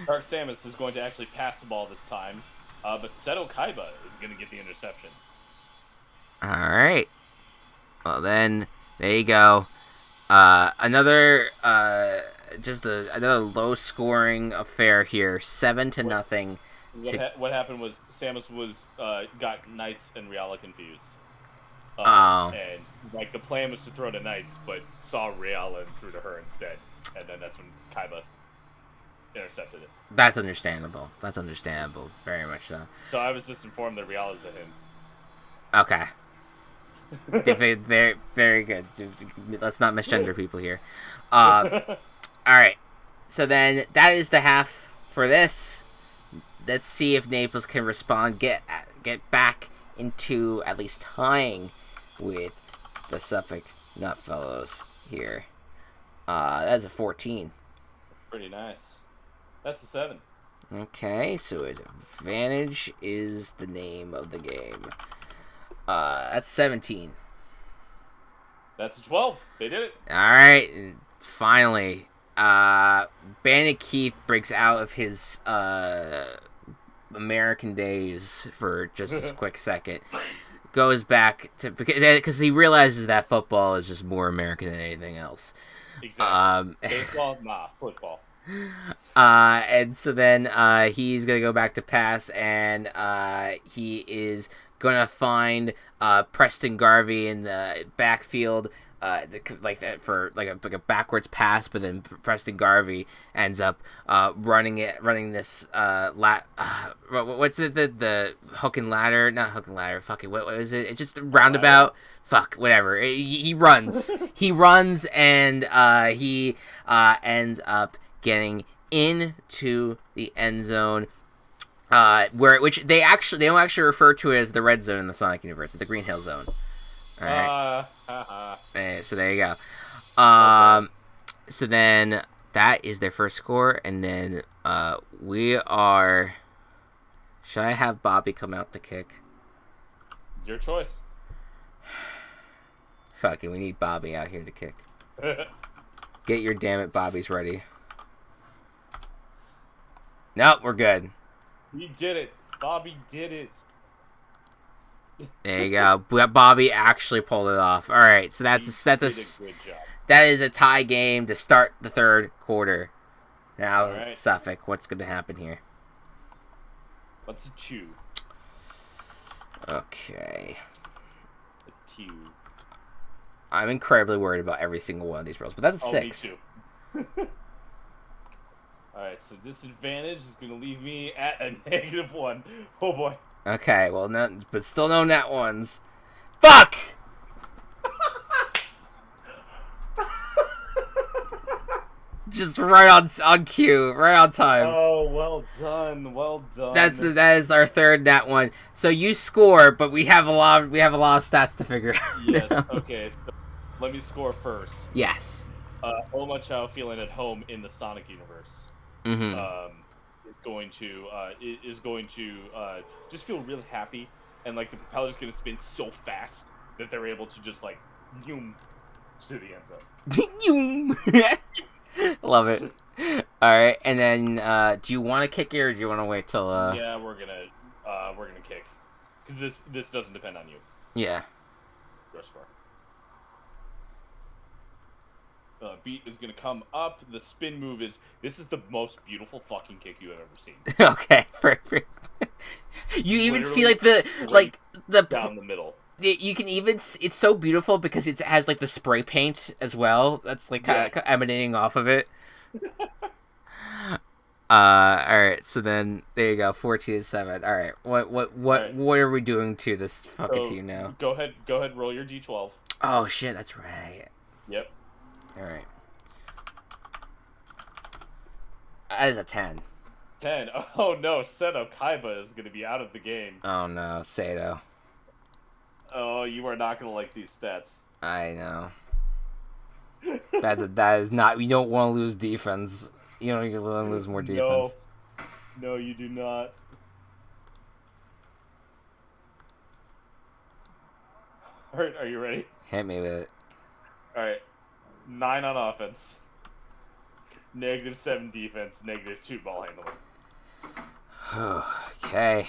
Dark Samus is going to actually pass the ball this time, but Seto Kaiba is going to get the interception. All right. Well, then, there you go. Another another low-scoring affair here. 7-0. What happened was Samus was got Knights and Riala confused. And like the plan was to throw to Knights, but saw Riala and threw to her instead, and then that's when Kaiba intercepted it. That's understandable. Very much so. So I was just informed that Riala's a him. Okay. Very, very good. Let's not misgender people here. All right. So then that is the half for this. Let's see if Naples can respond, get back into at least tying with the Suffolk Nutfellows here. That's a 14. That's pretty nice. That's a 7. Okay, so advantage is the name of the game. That's 17. That's a 12. They did it. All right, finally, Bandit Keith breaks out of his American days for just a quick second. Goes back to because he realizes that football is just more American than anything else. Exactly. Baseball, football. And so then he's gonna go back to pass, and he is gonna find Preston Garvey in the backfield, like that for like a backwards pass, but then Preston Garvey ends up running this what's it, the hook and ladder, not hook and ladder, fucking what is it? It's just a roundabout. Fuck, whatever. He runs. He runs, and he ends up getting into the end zone, which they don't actually refer to it as the red zone in the Sonic universe, the Green Hill Zone. All right. So there you go. So then that is their first score, and then we are. Should I have Bobby come out to kick? Your choice. Fucking, we need Bobby out here to kick. Get your damn it Bobbies ready. Nope, we're good. He did it. Bobby did it. There you go. Bobby actually pulled it off. All right, so that is a tie game to start the third quarter. Now, right. Suffolk, what's going to happen here? What's a 2? Okay. A 2. I'm incredibly worried about every single one of these rolls, but that's a 6. Me too. Alright, so disadvantage is going to leave me at a -1. Oh boy. Okay, well, but still no nat ones. Fuck! Just right on cue, right on time. Oh, well done. That is our third nat one. So you score, but we have a lot of stats to figure out. Yes. Okay. So let me score first. Yes. Oma Chow feeling at home in the Sonic universe. Mm-hmm. Is going to just feel really happy, and like the propeller's going to spin so fast that they're able to just like zoom to the end zone. Love it. All right, and then do you want to kick it, or do you want to wait till? Yeah, we're gonna kick, because this doesn't depend on you. Yeah. Your score. Beat is gonna come up. The spin move is. This is the most beautiful fucking kick you have ever seen. Okay, perfect. You even see the down the middle. You can even. It's so beautiful because it has like the spray paint as well. That's like kind of emanating off of it. All right. So then there you go. 14-7. All right. What are we doing to this fucking team now? Go ahead. Roll your d12. Oh shit! That's right. Yep. All right. That is a 10. 10. Oh no, Seto Kaiba is going to be out of the game. Oh no, Seto. Oh, you are not going to like these stats. I know. That is not. You don't want to lose defense. You don't want to lose more defense. No, you do not. All right, are you ready? Hit me with it. All right. 9 on offense. -7 defense. -2 ball handling. Okay.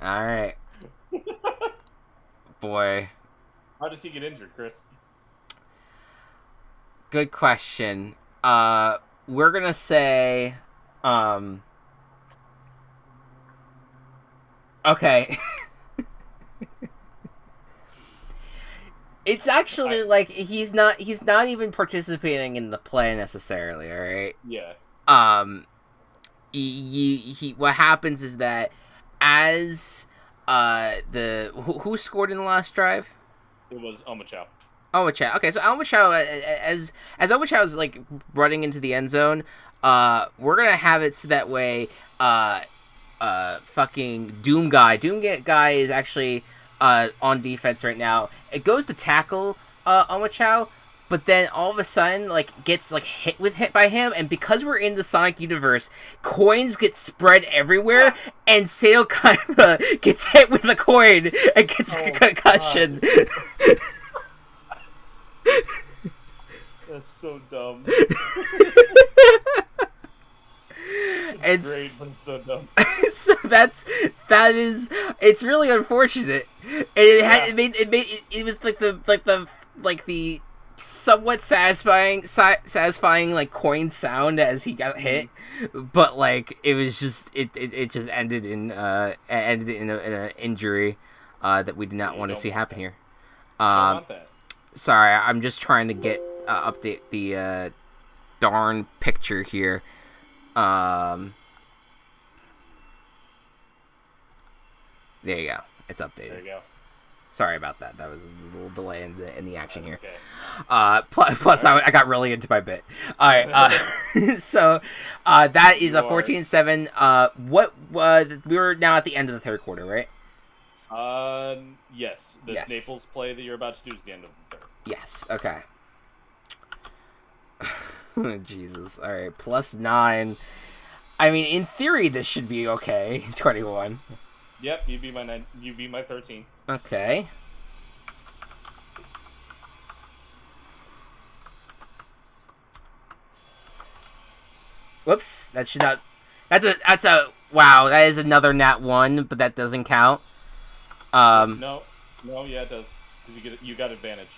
All right. Boy. How does he get injured, Chris? Good question. We're gonna say, okay. It's actually like he's not even participating in the play necessarily, all right? Yeah. He what happens is that as who scored in the last drive? It was Omachow. Omachow. Okay, so Omachow, as Omachow is like running into the end zone, we're gonna have it so that way, fucking Doom Guy is actually on defense right now. It goes to tackle Omachow, but then all of a sudden like gets like hit by him, and because we're in the Sonic universe, coins get spread everywhere, and Sato Kaiba gets hit with a coin and gets a concussion. That's so dumb. It's great, but it's so dumb. So it's really unfortunate. It was like the somewhat satisfying like coin sound as he got hit, but like it was just it just ended in an injury that we did not want to see happen here. I want that. Sorry, I'm just trying to get update the darn picture here. There you go. It's updated. There you go. Sorry about that. That was a little delay in the action here. Okay. Plus I got really into my bit. All right. So that is a 14-7. We were now at the end of the third quarter, right? Yes. This Naples play that you're about to do is the end of the third. Yes. Okay. Jesus. All right. +9. I mean, in theory, this should be okay. 21. Yep. You beat my 13. Okay. Whoops. That should not. That's a wow. That is another nat 1, but that doesn't count. No. Yeah, it does. Because you got advantage.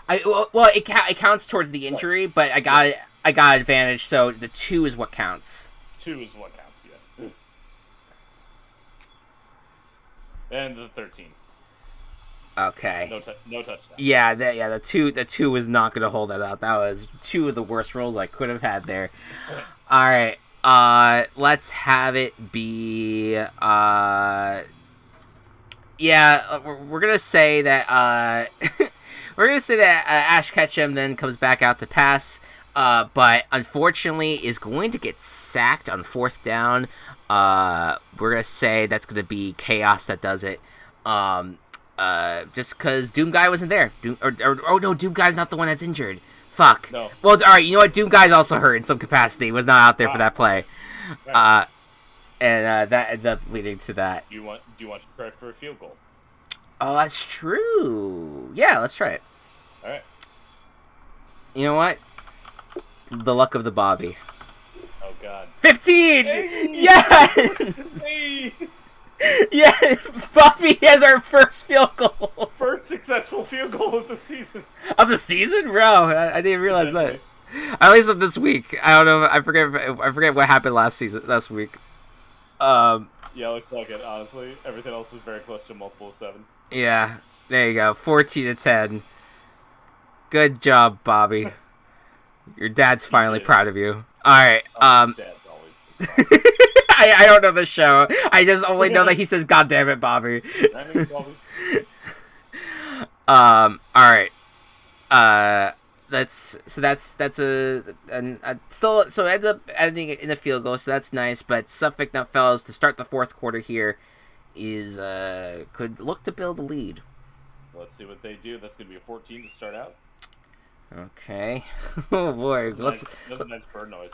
It counts towards the injury, but I got advantage, so the 2 is what counts. 2 is what counts, yes. And the 13. Okay. No touchdown. Yeah, the 2 was not gonna hold that out. That was 2 of the worst rolls I could have had there. All right. Let's have it be. Yeah, we're gonna say that. We're going to say that Ash Ketchum then comes back out to pass, but unfortunately is going to get sacked on 4th down. We're going to say that's going to be Chaos that does it, just because Doom Guy wasn't there. No, Doom Guy's not the one that's injured. Fuck. No. Well, all right, you know what? Doom Guy's also hurt in some capacity. Was not out there for that play. Right. And that ended up leading to that. Do you want to try for a field goal? Oh, that's true. Yeah, let's try it. All right. You know what? The luck of the Bobby. Oh, God. 15! Hey! Yes! Hey! Yeah, Bobby has our first field goal. First successful field goal of the season. Of the season? Bro, I didn't realize that. At least of this week. I don't know. I forget what happened last week. Yeah, looks like it, honestly. Everything else is very close to a multiple of 7. Yeah, there you go. 14-10. Good job, Bobby. Your dad's finally proud of you. Alright, Dad's always I don't know the show. I just only know that he says, "God damn it, Bobby." Alright. That's still, so it ends up ending in a field goal, so that's nice. But Suffolk Nutfellows to start the 4th quarter here is could look to build a lead. Let's see what they do. That's going to be a 14 to start out. Okay. Oh boy, That's a nice bird noise.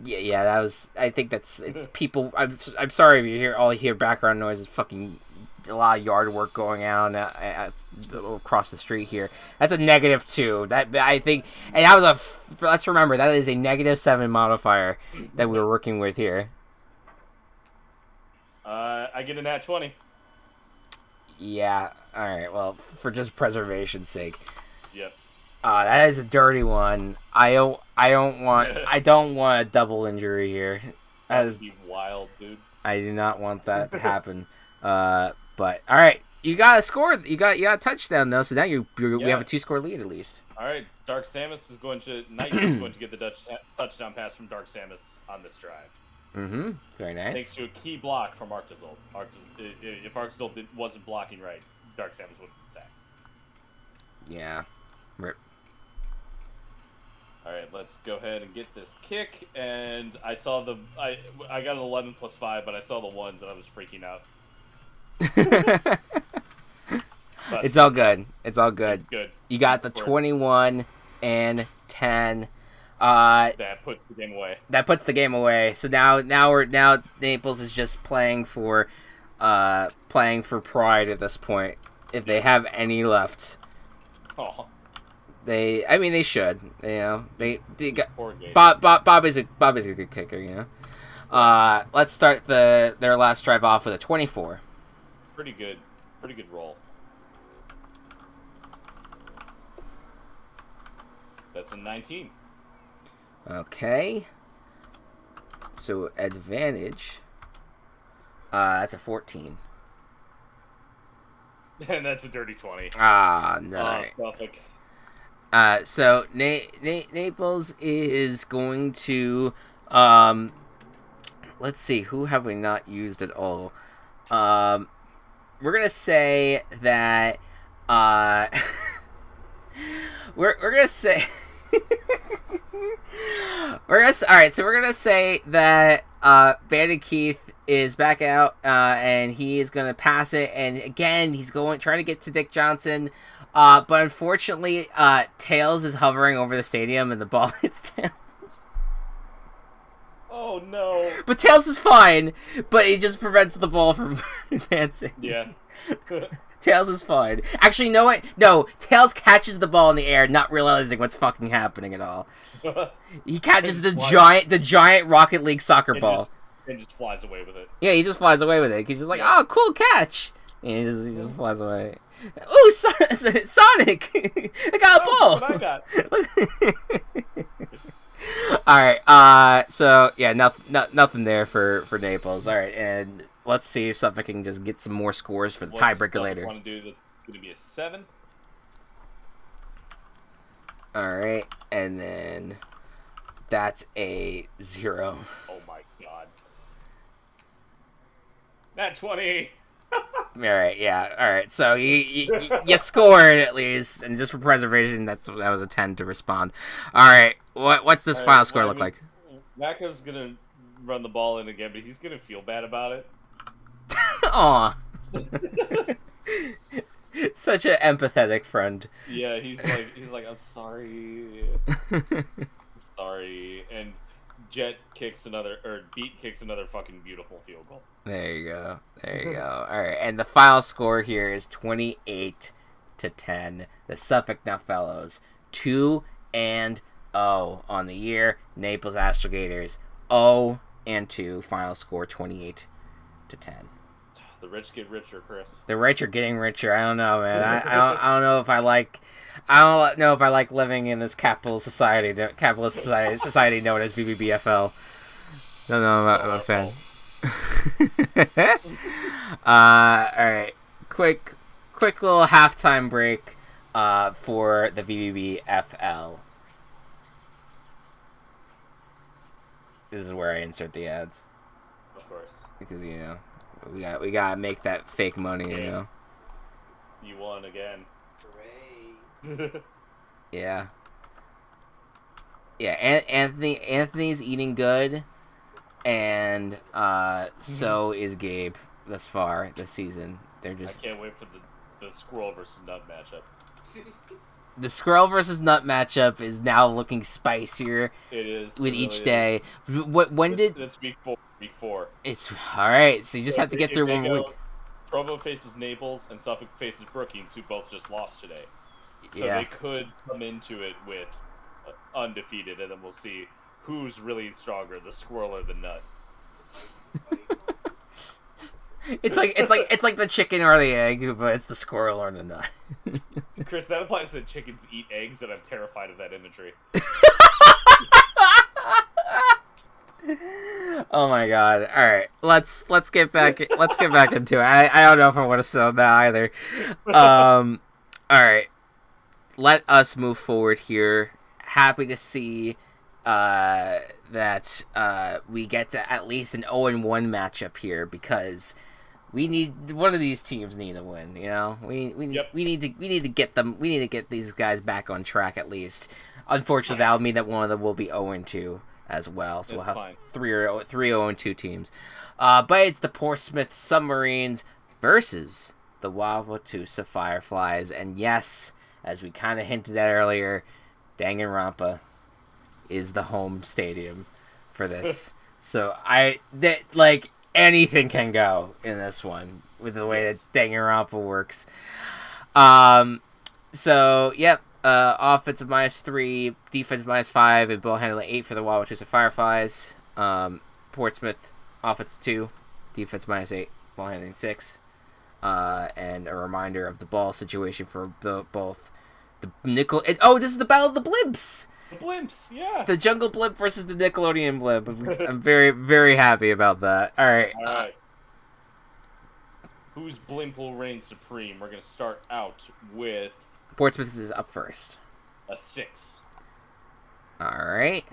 Yeah. That was. I think it's people. I'm sorry if you hear background noise. It's fucking a lot of yard work going on across the street here. That's a -2. That I think, and that was let's remember that is a -7 modifier that we were working with here. I get a nat 20. Yeah. All right. Well, for just preservation's sake. Yep. That is a dirty one. I don't want a double injury here. That would be wild, dude. I do not want that to happen. But all right, you got a score. You got a touchdown though. So now we have a 2-score lead at least. All right, Dark Samus is going to get the touchdown pass from Dark Samus on this drive. Mm-hmm. Very nice. Thanks to a key block from Arctizold. If Arctizold wasn't blocking right, Dark Samus would have been sacked. Yeah. Rip. All right, let's go ahead and get this kick. And I saw I got an 11 plus 5, but I saw the ones and I was freaking out. It's all good. It's all good. Good. You got the 21 and 10. That puts the game away. That puts the game away. So now Naples is just playing for pride at this point. If they have any left. Oh. They should. You know, they got Bob is a good kicker. You know. Let's start their last drive off with a 24. Pretty good roll. That's a 19. Okay. So advantage. That's a 14. And that's a dirty 20. Ah, no. Suffolk. So Naples is going to let's see, who have we not used at all? We're gonna say that we're gonna say alright, so we're gonna say that Bandit Keith is back out and he is gonna pass it, and again he's trying to get to Dick Johnson. But unfortunately, Tails is hovering over the stadium and the ball hits Tails. Oh no. But Tails is fine, but he just prevents the ball from advancing. Yeah. Tails is fine. Actually, you know what? No, Tails catches the ball in the air, not realizing what's fucking happening at all. He catches the giant Rocket League soccer ball. And just flies away with it. Yeah, he just flies away with it. He's just like, oh, cool catch. And he just flies away. Ooh, Sonic! I got a ball! What I got. Alright, so, yeah, nothing there for Naples. Alright, and let's see if Suffolk can just get some more scores for the tiebreaker later. Want to do that's going to be a 7. Alright, and then that's a 0. Oh my god. Nat 20! Alright, yeah, alright, so you scored at least, and just for preservation, that was a 10 to respond. Alright, what's this final score look like? Mako's gonna run the ball in again, but he's gonna feel bad about it. Aw. Such an empathetic friend. Yeah, he's like, I'm sorry. I'm sorry. And Beat kicks another fucking beautiful field goal. There you go. Alright, and the final score here is 28-10. The Suffolk Nutfellows 2-0 on the year. Naples Astralgators 0-2. Final score 28-10. The rich get richer, Chris. The rich are getting richer. I don't know, man. I don't know if I like. I don't know if I like living in this capitalist society known as VBBFL. Don't know if I'm a fan. All right, quick little halftime break for the VBBFL. This is where I insert the ads. Of course. Because we gotta make that fake money, you know. You won again. Hooray! Yeah. Anthony's eating good, and so is Gabe thus far this season. They're just. I can't wait for the Squirrel versus Nut matchup. The Squirrel versus Nut matchup is now looking spicier. It is with it each really day. Is. When did? It's week 4. It's all right. So you just have to get through 1 week. Provo faces Naples, and Suffolk faces Brookings, who both just lost today. So Yeah. they could come into it with undefeated, and then we'll see who's really stronger, the Squirrel or the Nut. It's like the chicken or the egg, but it's the squirrel or the nut. Chris, that applies to chickens eat eggs, and I'm terrified of that imagery. Oh my god! All right, let's get back into it. I don't know if I want to sell that either. All right, let us move forward here. Happy to see that we get to at least an 0-1 matchup here, because we need one of these teams need a win. You know, we need to get them. We need to get these guys back on track at least. Unfortunately, that'll mean that one of them will be 0-2 as well. So we'll have three 0-2 teams. But it's the Portsmouth Submarines versus the Wauwatosa Fireflies, and yes, as we kind of hinted at earlier, Danganronpa is the home stadium for this. So anything can go in this one with the way that Danganronpa works. So yep, offensive -3, defensive -5, and ball handling 8 for the Wauwatosa Fireflies. Portsmouth offense 2, defense -8, ball handling 6. And a reminder of the ball situation for both the this is the Battle of the Blimps. The Blimps, yeah. The Jungle Blimp versus the Nickelodeon Blimp. I'm very, very happy about that. All right. All right. Whose blimp will reign supreme? We're going to start out with... Portsmouth is up first. A 6. All right.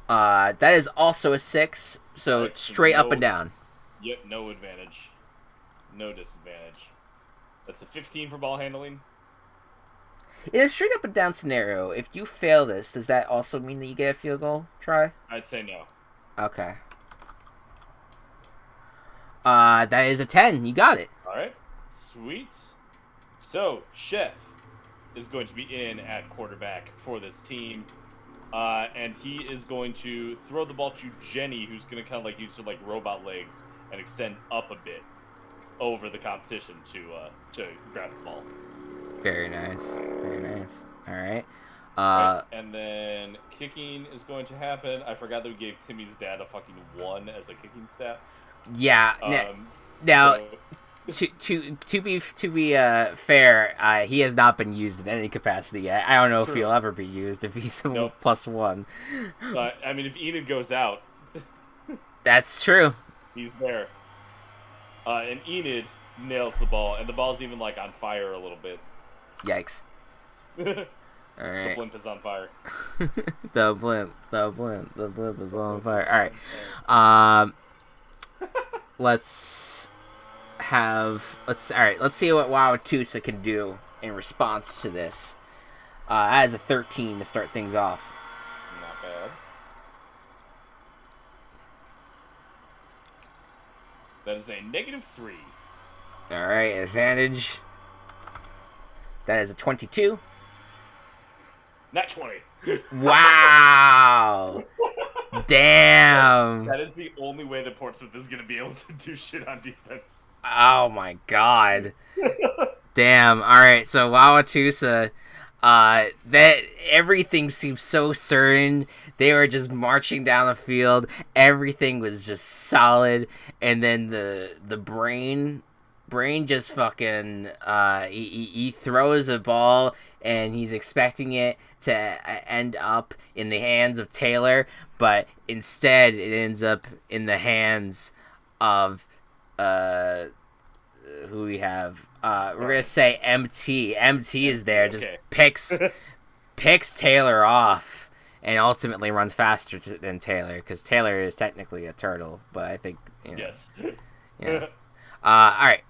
That is also a 6, so right, straight up and down. Yep, no advantage. No disadvantage. That's a 15 for ball handling. In a straight up and down scenario, if you fail this, does that also mean that you get a field goal try? I'd say no. Okay. That is a 10. You got it. All right. Sweet. So, Chef is going to be in at quarterback for this team. And he is going to throw the ball to Jenny, who's going to kind of use her robot legs and extend up a bit over the competition to grab the ball. Very nice. Very nice. All right. And then kicking is going to happen. I forgot that we gave Timmy's dad a fucking 1 as a kicking stat. Yeah. Now, to be fair, he has not been used in any capacity yet. I don't know if he'll ever be used if he's a +1. I mean, if Enid goes out, that's true. He's there. And Enid nails the ball, and the ball's even on fire a little bit. Yikes. All right. The blimp is on fire. The blimp is on fire. All right. Let's see what Wauwatosa can do in response to this. As a 13 to start things off. Not bad. That is a -3. All right, advantage. That is a 22. Not 20. Wow. Damn. That is the only way that Portsmouth is going to be able to do shit on defense. Oh my god. Damn. All right, so Wauwatosa, that everything seemed so certain. They were just marching down the field. Everything was just solid, and then the brain just fucking he throws a ball and he's expecting it to end up in the hands of Taylor, but instead it ends up in the hands of who we have. We're gonna say MT. MT is there, just picks Taylor off, and ultimately runs faster than Taylor, because Taylor is technically a turtle, but I think yes. Yeah. All right.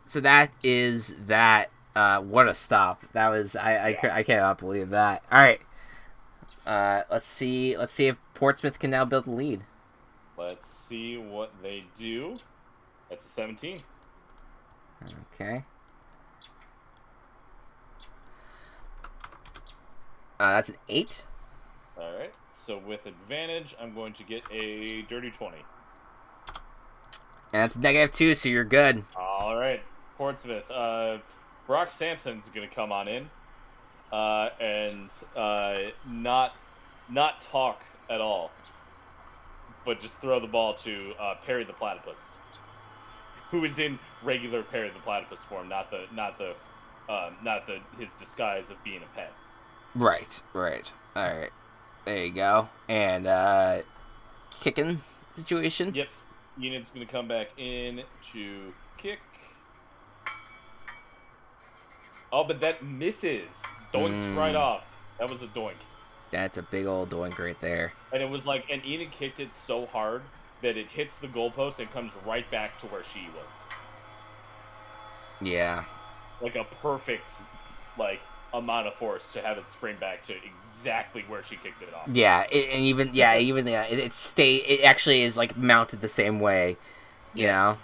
So that is that. What a stop! That was I cannot believe that. All right. Let's see if Portsmouth can now build a lead. Let's see what they do. That's a 17. Okay. That's an 8. All right. So with advantage, I'm going to get a dirty 20. And that's -2, so you're good. All right, Portsmouth. Brock Sampson's gonna come on in, and not talk at all, but just throw the ball to Perry the Platypus, who is in regular Perry the Platypus form, not the his disguise of being a pet. Right. All right. There you go. And kicking situation. Yep. Unit's gonna come back in to kick. Oh, but that misses. Doinks right off. That was a doink. That's a big old doink right there. And it was like, and Enid kicked it so hard that it hits the goalpost and comes right back to where she was. Yeah. Like a perfect, amount of force to have it spring back to exactly where she kicked it off. Yeah, it actually is like mounted the same way. You know,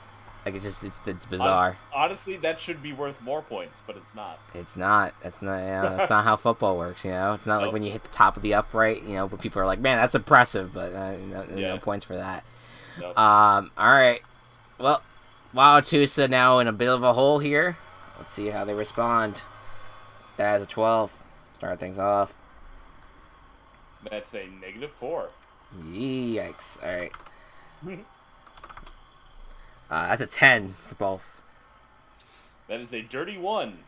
like it's bizarre. Honestly, that should be worth more points, but it's not. It's not. That's not. That's not how football works. It's not like when you hit the top of the upright. But people are like, man, that's impressive, but no points for that. Nope. All right. Well, Wauwatosa now in a bit of a hole here. Let's see how they respond. That is a 12. Start things off. That's a -4. Yikes. All right. That's a 10 for both. That is a dirty 1.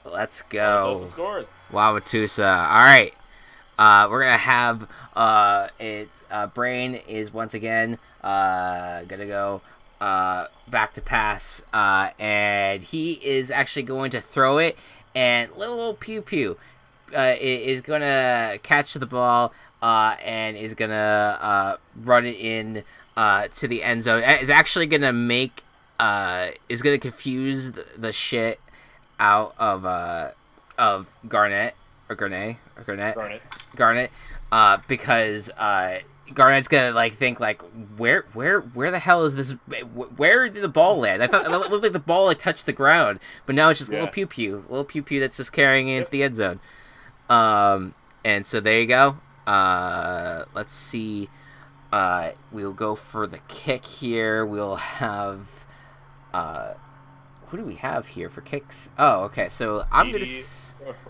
Let's go. Wauwatosa scores. Wauwatosa. All right. We're gonna have Brain is once again gonna go back to pass, and he is actually going to throw it, and little Pew Pew is gonna catch the ball and is gonna run it in to the end zone. Is actually gonna make is gonna confuse the shit out of Garnet because Garnet's gonna think where the hell is this? Where did the ball land? I thought it looked like the ball touched the ground, but now it's just little Pew Pew that's just carrying it into the end zone. And so there you go. Let's see. We'll go for the kick here. We'll have who do we have here for kicks? Oh, okay. So I'm gonna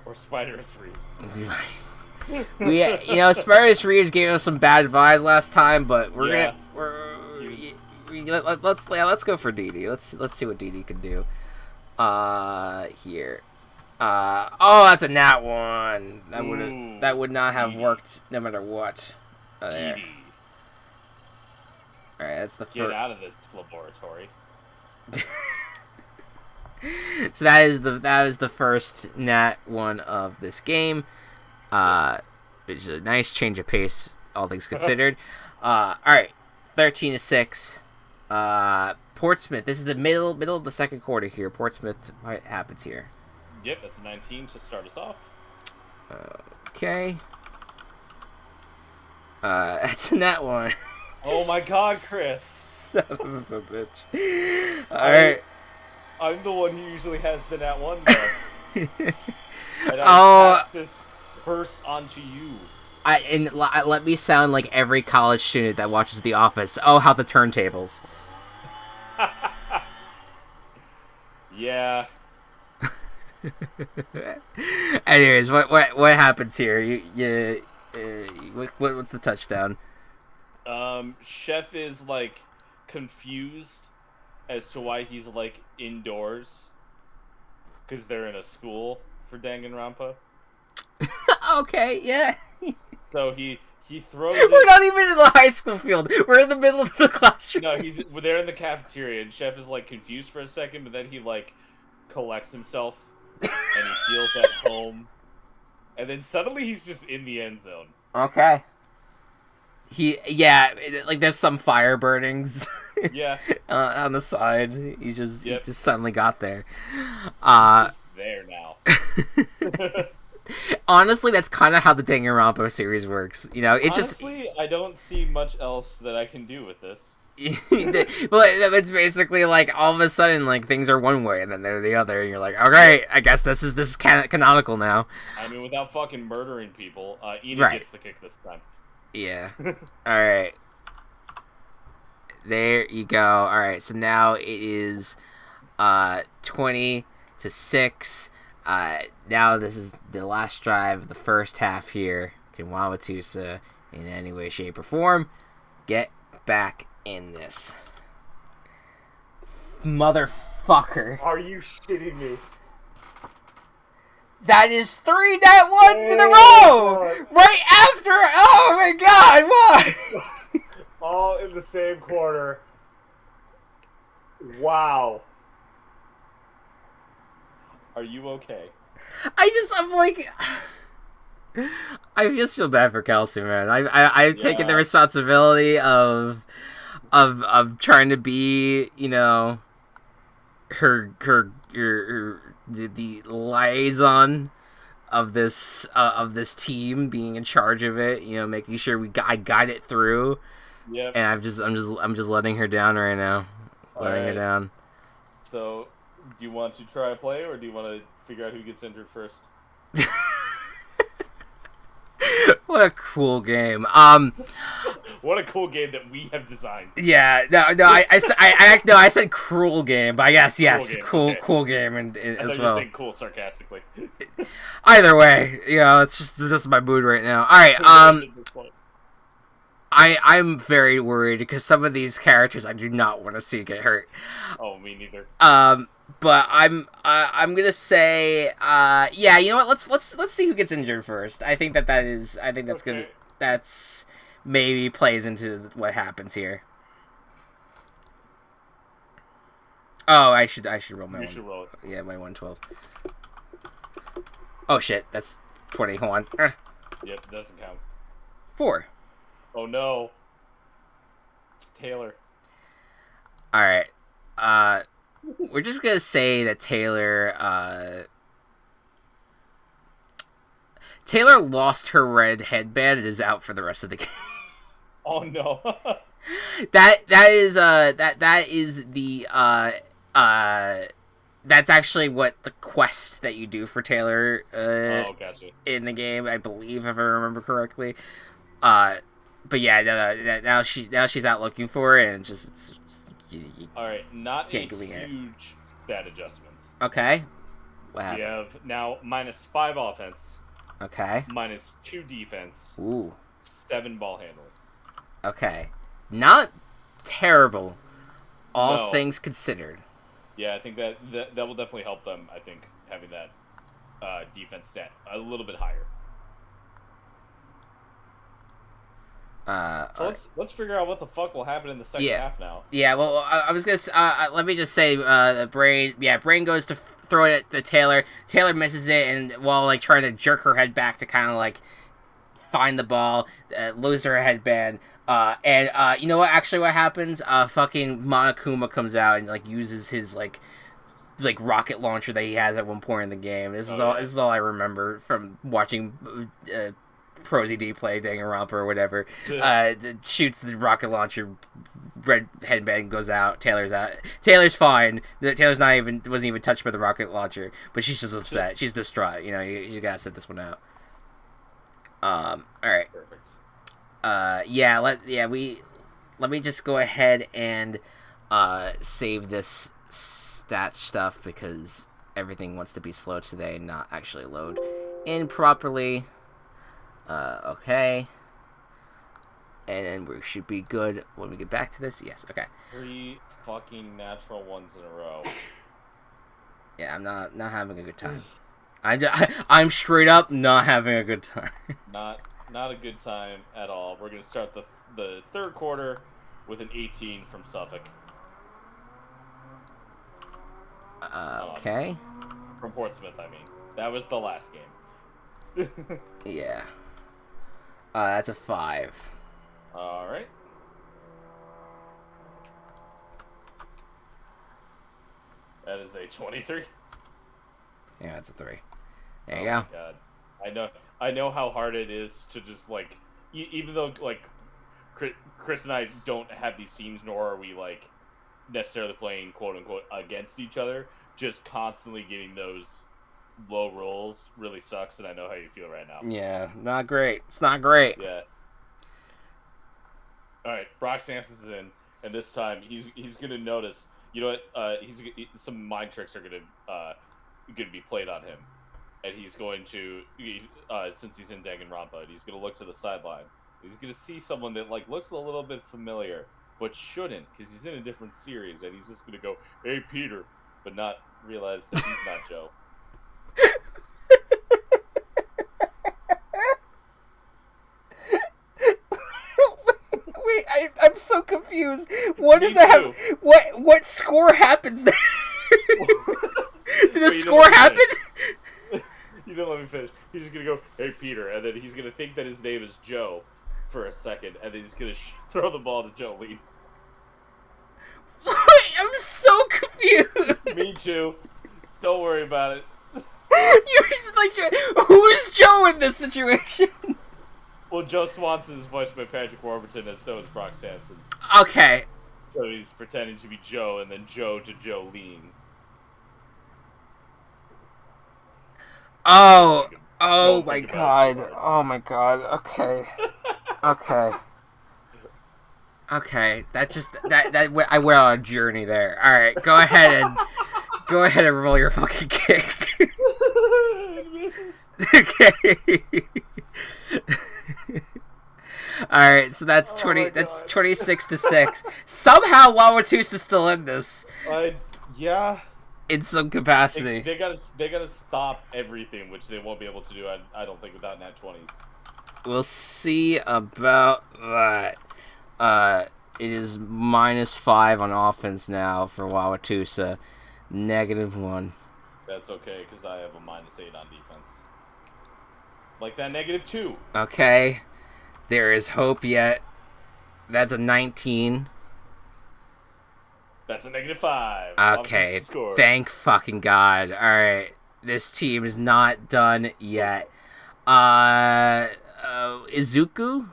or Spiders Reeves. Spiders Reeves gave us some bad vibes last time, but let's go for Didi. Let's see what Didi can do. Here. That's a nat 1. That would not have worked no matter what. Didi. All right, that's the first. Get out of this laboratory. So that is the first nat 1 of this game. Which is a nice change of pace, all things considered. All right, 13-6. Portsmouth. This is the middle of the second quarter here. Portsmouth. What happens here? Yep, that's a 19 to start us off. Okay. That's a nat 1. Oh my God, Chris! Son of a bitch. All right. I'm the one who usually has the nat 1 though. And I pass this curse onto you. Let me sound like every college student that watches The Office. Oh, how the turntables. Yeah. Anyways, what happens here? What's the touchdown? Chef is confused as to why he's indoors because they're in a school for Danganronpa. Okay, yeah. So he throws We're not even in the high school field. We're in the middle of the classroom. No, they're in the cafeteria, and Chef is confused for a second, but then he collects himself and he feels at home, and then suddenly he's just in the end zone. Okay. There's some fire burnings. Yeah. On the side, he just suddenly got there. He's just there now. Honestly, that's kind of how the Danganronpa series works. Honestly, I don't see much else that I can do with this. Well, it's basically all of a sudden things are one way and then they're the other, and you're like, okay, I guess this is canonical now. I mean, without fucking murdering people, Enid gets the kick this time. Yeah. All right. There you go. All right, so now it is 20-6. Now this is the last drive of the first half here. Can Wauwatosa, in any way, shape, or form, get back in this? Motherfucker. Are you shitting me? That is 3 net ones in a row! Right after! Oh my god, why? All in the same quarter. Wow. Are you okay? I'm like... I just feel bad for Kelsey, man. I've taken the responsibility of trying to be, you know, the liaison of this team, being in charge of it, you know, making sure I guide it through. Yeah. And I'm just letting her down right now. Letting her down. So, do you want to try a play, or do you want to figure out who gets injured first? What a cool game. What a cool game that we have designed. Yeah, I said cruel game, but yes, cool game, and I thought as you well. were saying cool sarcastically. Either way, you know, it's just my mood right now. All right, I'm very worried because some of these characters I do not want to see get hurt. Oh, me neither. But I'm gonna say, yeah, you know what? Let's see who gets injured first. I think that's Okay. that's maybe plays into what happens here. Oh, I should roll my You one. should roll it. Yeah, my 112. Oh shit, that's 20. Hold on. Yep, doesn't count. 4. Oh no. It's Taylor. All right. We're just gonna say that Taylor lost her red headband and is out for the rest of the game. Oh no. That is the that's actually what the quest that you do for Taylor gotcha. in the game, I believe, if I remember correctly. But yeah, now she's out looking for it, and it's All right, not a can't go here. huge stat adjustment. Okay. What We happens? have now -5 offense, Okay. -2 defense, Ooh. 7 ball handling. Okay. Not terrible, all No. things considered. Yeah, I think that will definitely help them. I think having that defense stat a little bit higher. So let's figure out what the fuck will happen in the second half now. Yeah, well, I was gonna let me just say, Brain goes to throw it at the Taylor. Taylor misses it, and while like trying to jerk her head back to kind of like find the ball, lose her headband. And you know what? Actually, what happens? Fucking Monokuma comes out and like uses his like rocket launcher that he has at one point in the game. This is all I remember from watching Prosy D play Danganronpa or whatever. Shoots the rocket launcher, red headband goes out. Taylor's out. Taylor's fine. Taylor's wasn't even touched by the rocket launcher, but she's just upset. She's distraught. You know, you gotta sit this one out. All right. Perfect. Let me just go ahead and save this stat stuff because everything wants to be slow today and not actually load in properly. Okay. And then we should be good when we get back to this. Yes, okay. 3 fucking natural ones in a row. Yeah, I'm not having a good time. I'm straight up not having a good time. Not a good time at all. We're gonna start the third quarter with an 18 from Suffolk. Okay. From Portsmouth, I mean. That was the last game. Yeah. That's a 5. All right. That is a 23. Yeah, that's a 3. There you go. God. I know how hard it is to just like, even though like Chris and I don't have these teams, nor are we like necessarily playing quote unquote against each other. Just constantly getting those low rolls really sucks, and I know how you feel right now. Yeah, not great. It's not great. Yeah. All right, Brock Sampson's in. and this time he's gonna notice. You know what? Some mind tricks are gonna be played on him, and he's going to since he's in Danganronpa, he's gonna look to the sideline. He's gonna see someone that like looks a little bit familiar, but shouldn't, because he's in a different series, and he's just gonna go, "Hey, Peter," but not realize that he's not Joe. Wait, I'm so confused. What does that have? What score happens there? Did the score happen? You didn't let me finish. He's just gonna go, "Hey, Peter," and then he's gonna think that his name is Joe for a second, and then he's gonna throw the ball to Jolene. I'm so confused. Me too. Don't worry about it. You're like, who is Joe in this situation? Well, Joe Swanson is voiced by Patrick Warburton, and so is Brock Sanson. Okay. So he's pretending to be Joe, and then Joe to Jolene. Oh my god. Oh my god. Okay. Okay. That I went on a journey there. All right, go ahead and roll your fucking kick. It misses. Okay. All right, so that's 20. That's 26-6. Somehow, Wawatusa is still in this. Yeah. In some capacity. They gotta stop everything, which they won't be able to do. I don't think without nat 20s. We'll see about that. It is -5 on offense now for Wawatusa. -1. That's okay, because I have a -8 on defense. Like that -2. Okay. There is hope yet. That's a 19. That's a -5. Okay. Thank fucking God. Alright. This team is not done yet. Izuku?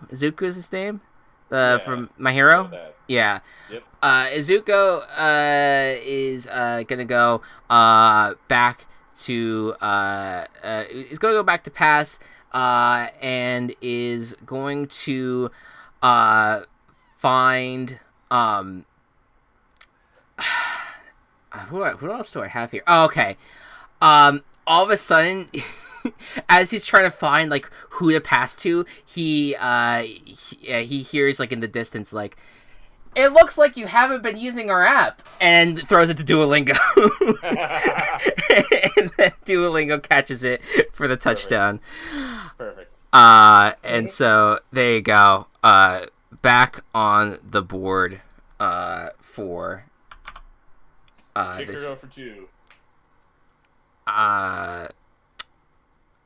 Izuku is his name? From My Hero? Yeah. Yep. Izuku is gonna go back to is gonna go back to pass and is going to find who else do I have here? Oh, okay. All of a sudden, as he's trying to find like who to pass to, he hears like in the distance like, "It looks like you haven't been using our app," and throws it to Duolingo. And then Duolingo catches it for the touchdown. Perfect. And so there you go. Back on the board for Kicker go for 2.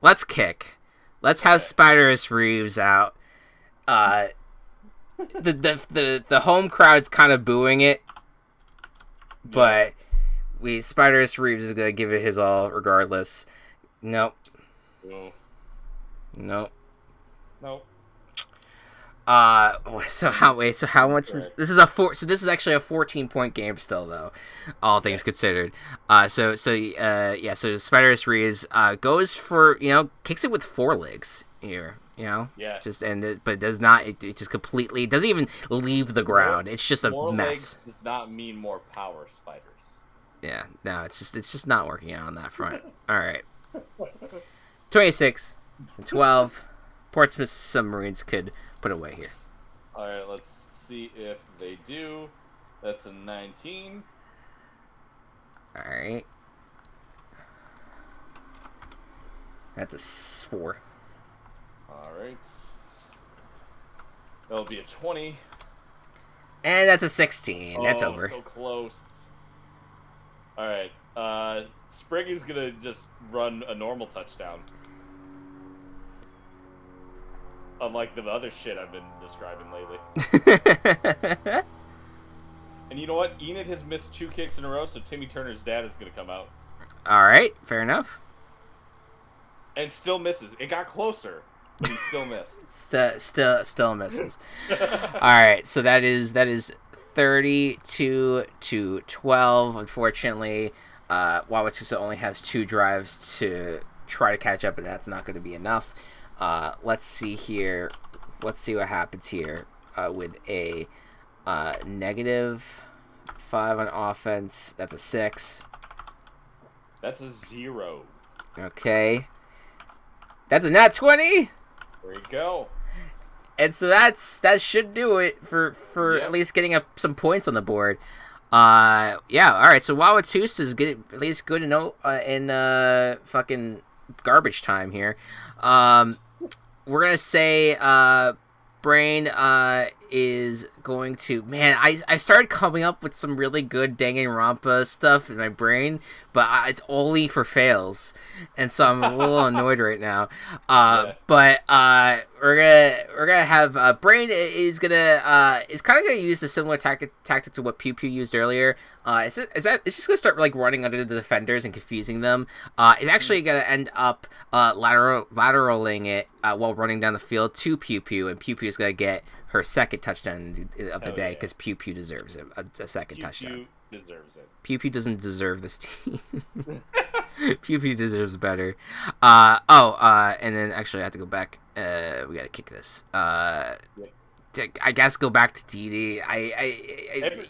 Let's kick. Let's have Spider-S Reeves out. The home crowd's kind of booing it, but Spider-S Reeves is gonna give it his all regardless. Nope. Nope. So how much this is a 4, so this is actually a 14-point game still though, all things considered. So Spider-S Reeves goes for, kicks it with 4 legs here, Yeah. but it does not, it just completely doesn't even leave the ground. It's just a more mess. Legs does not mean more power, Spiders. Yeah, no, it's just not working out on that front. All right. 26-12. Portsmouth Submarines could put away here. All right, let's see if they do. That's a 19. All right. That's a 4. All right. That'll be a 20. And that's a 16. That's over. So close. All right. Sprig is gonna just run a normal touchdown. Unlike the other shit I've been describing lately. And you know what? Enid has missed 2 kicks in a row, so Timmy Turner's dad is going to come out. All right, fair enough. And still misses. It got closer, but he still missed. Still misses. All right, so that is 32-12. Unfortunately, Wawatusa only has 2 drives to try to catch up, and that's not going to be enough. Let's see here. Let's see what happens here with a -5 on offense. That's a 6. That's a 0. Okay. That's a nat 20. There you go. And so that should do it for Yep. at least getting up some points on the board. Yeah, all right. So Wawatoose is at least good to know in fucking garbage time here. We're gonna say Brain is going to, man, I started coming up with some really good Danganronpa stuff in my brain, but it's only for fails, and so I'm a little annoyed right now. Yeah. But we're gonna have Brain is kind of gonna use a similar tactic to what Pew Pew used earlier. It's just gonna start like running under the defenders and confusing them. It's actually gonna end up lateraling it while running down the field to Pew Pew, and Pew Pew is gonna get her second touchdown of the day because Pew Pew deserves it, a second touchdown. Pew deserves it. Pew Pew doesn't deserve this team. Pew Pew deserves better. And then actually I have to go back. We gotta kick this. I guess go back to TD.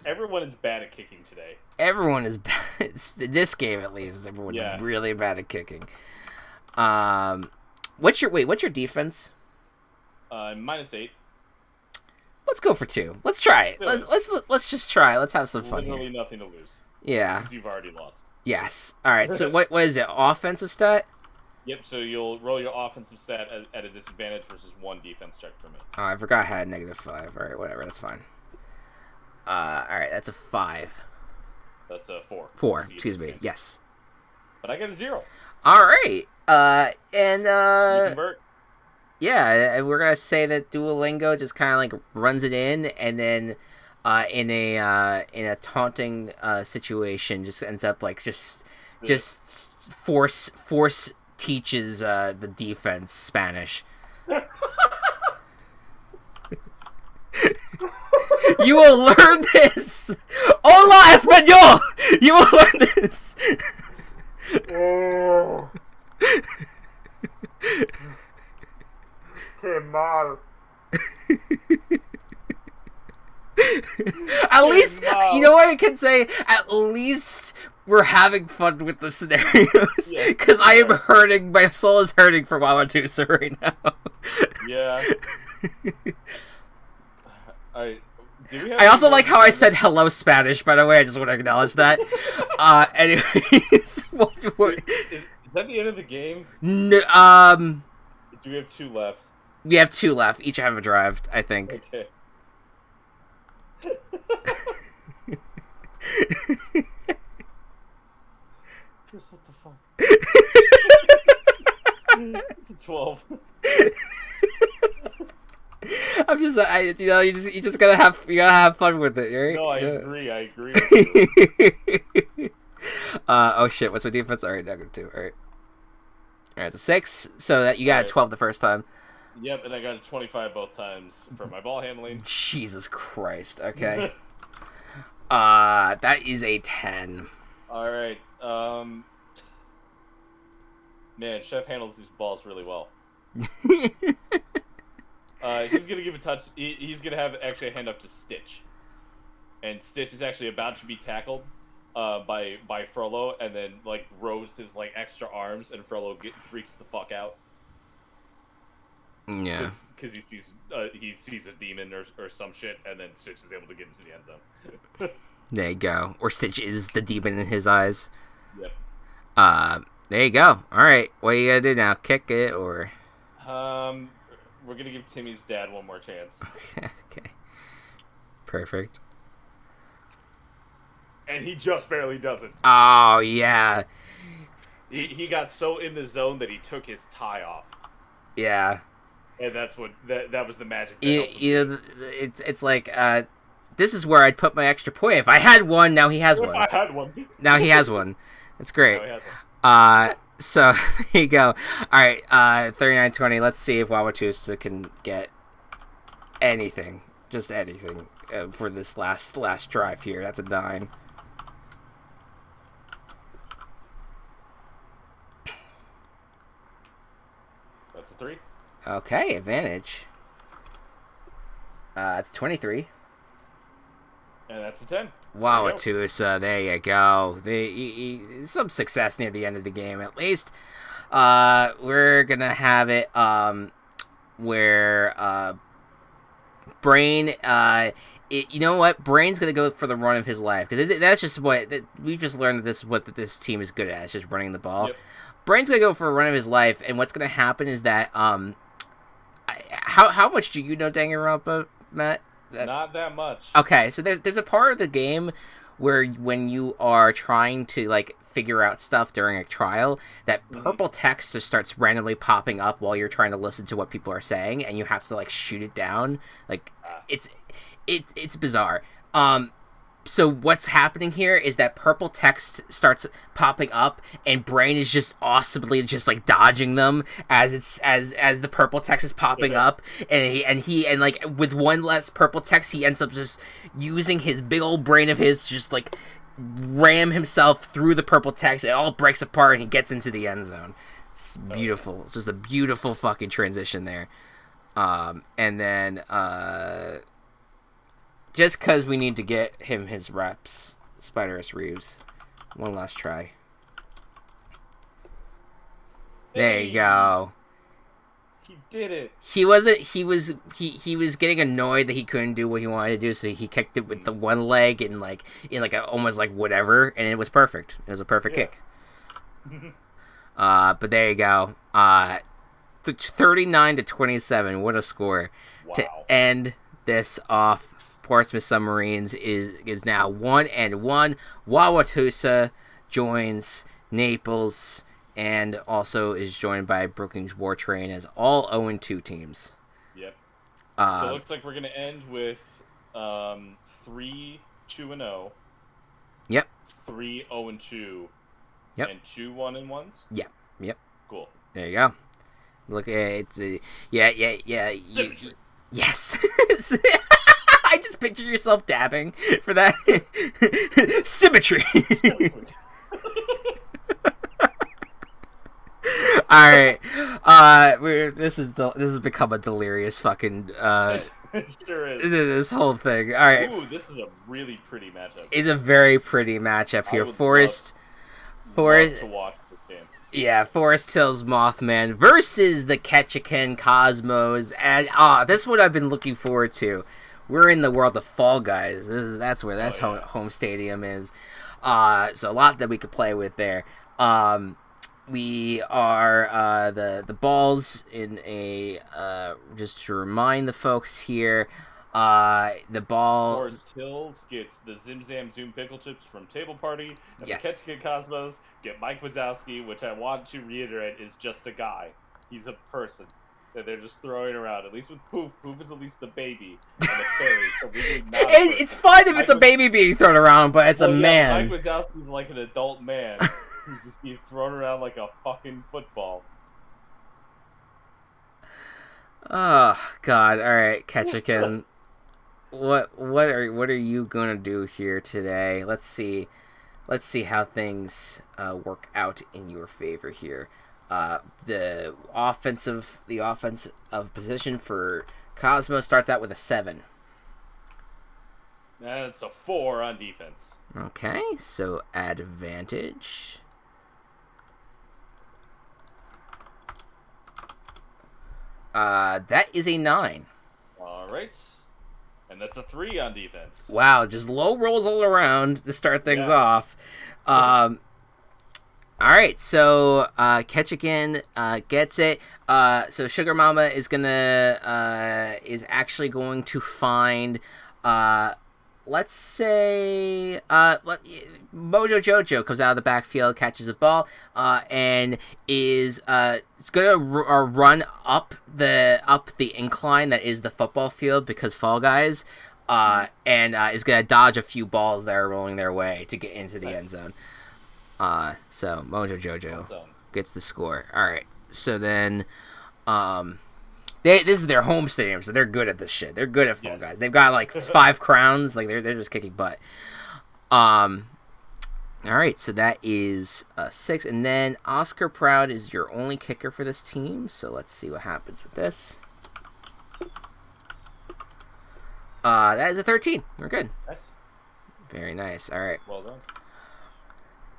Everyone is bad at kicking today. Everyone is bad. In this game, at least, everyone's really bad at kicking. What's your defense? -8. Let's go for 2. Let's try it. Let's just try. Let's have some fun. Literally nothing to lose. Yeah. Because you've already lost. Yes. All right. So what is it? Offensive stat? Yep. So you'll roll your offensive stat at a disadvantage versus 1 defense check for me. Oh, I forgot I had -5. All right. Whatever. That's fine. All right. That's a 5. That's a 4. 4. Excuse me. Yes. But I got a 0. All right. And You convert. yeah, we're gonna say that Duolingo just kind of like runs it in, and then in a taunting situation, just ends up like just force teaches the defense Spanish. You will learn this. Hola, español. You will learn this. Oh. Qué mal. At least, you know what I can say? At least we're having fun with the scenarios. Because I am hurting. My soul is hurting for Wawatusa right now. Yeah. I also like how I said hello Spanish, by the way. I just want to acknowledge that. Anyways, what? Is that the end of the game? No, Do we have 2 left? we have 2 left. Each have a drive, I think. Okay. Chris, what the fuck? It's a 12. I'm just, you just gotta have fun with it, right? No, I agree with you. Oh shit, what's my defense? Alright, -2. Alright, it's a 6, so that you got a 12 the first time. Yep, and I got a 25 both times for my ball handling. Jesus Christ, okay. That is a 10. Alright, man, Chef handles these balls really well. He's gonna give a touch. He's gonna have actually a hand up to Stitch, and Stitch is actually about to be tackled by Frollo, and then like grows his like extra arms, and Frollo freaks the fuck out. Yeah, because he sees a demon or some shit, and then Stitch is able to get into the end zone. There you go. Or Stitch is the demon in his eyes. Yep. There you go. All right, what are you gonna do now? Kick it or? We're gonna give Timmy's dad one more chance. Okay. Perfect. And he just barely doesn't. Oh yeah. He got so in the zone that he took his tie off. Yeah. And that's what that was the magic. It's like this is where I'd put my extra point. If I had one, now he has one. I had one. Now he has one. That's great. Now he has one. So there you go. All right, 39-20. Let's see if Wawatusa can get anything, just anything, for this last drive here. That's a 9. That's a 3. Okay, advantage. It's 23. And that's a 10. Wow, Atusa, there you go. Some success near the end of the game, at least. We're gonna have it where Brain, you know what? Brain's gonna go for the run of his life because that's just what we've just learned that this is what this team is good at. It's just running the ball. Yep. Brain's gonna go for a run of his life, and what's gonna happen is that how much do you know Danganronpa, Matt? Not that much. Okay, so there's a part of the game where when you are trying to like figure out stuff during a trial, that purple text just starts randomly popping up while you're trying to listen to what people are saying, and you have to like shoot it down. Like it's bizarre. So what's happening here is that purple text starts popping up, and Brain is just awesomely just like dodging them as the purple text is popping up, and like with one less purple text, he ends up just using his big old brain of his to just like ram himself through the purple text. It all breaks apart, and he gets into the end zone. It's beautiful. It's just a beautiful fucking transition there. And then just because we need to get him his reps, Spider-S Reeves. One last try. There you go. He did it. He was getting annoyed that he couldn't do what he wanted to do, so he kicked it with the one leg in almost like whatever, and it was perfect. It was a perfect kick. But there you go. 39-27. What a score. Wow. To end this off. Portsmouth Submarines is now 1-1. Wauwatosa joins Naples and also is joined by Brookings War Train as all 0-2 teams. Yep. So it looks like we're going to end with 3 2-0. Yep. 3 0-2. Yep. And 2 1-1s. Yep. Yep. Cool. There you go. Look, it's yeah. Yes. I just pictured yourself dabbing for that. Symmetry. All right. This has become a delirious fucking. It sure is. This whole thing. All right. Ooh, this is a really pretty matchup. It's a very pretty matchup here. Forest to watch this game. Yeah, Forest Hills Mothman versus the Ketchikan Cosmos, and this is what I've been looking forward to. We're in the world of Fall Guys. That's where home stadium is. So a lot that we could play with there. We are the balls in a just to remind the folks here. The ball. Forest Hills gets the Zim Zam Zoom Pickle Chips from Table Party, and Yes. the Ketchikan Cosmos get Mike Wazowski, which I want to reiterate is just a guy. He's a person that they're just throwing around. At least with Poof. Poof is at least the baby and a fairy. So really not It's fine if it's a baby being thrown around, but it's a man. Mike Wazowski's like an adult man who's just being thrown around like a fucking football. Oh God! All right, Ketchikan. What are you gonna do here today? Let's see how things work out in your favor here. The offensive position for Cosmo starts out with a 7. That's a 4 on defense. Okay, so advantage. That is a 9. All right. And that's a 3 on defense. Wow, just low rolls all around to start things off. All right, so Ketchikan gets it. So Sugar Mama is actually going to find, let's say, Mojo Jojo comes out of the backfield, catches a ball, and is gonna run up the incline that is the football field because Fall Guys, and is gonna dodge a few balls that are rolling their way to get into the end zone. So Mojo Jojo gets the score. All right. So then, this is their home stadium, so they're good at this shit. They're good at Fall Guys. They've got like 5 crowns. Like they're just kicking butt. All right. So that is 6, and then Oscar Proud is your only kicker for this team. So let's see what happens with this. That is a 13. We're good. Nice. Very nice. All right. Well done.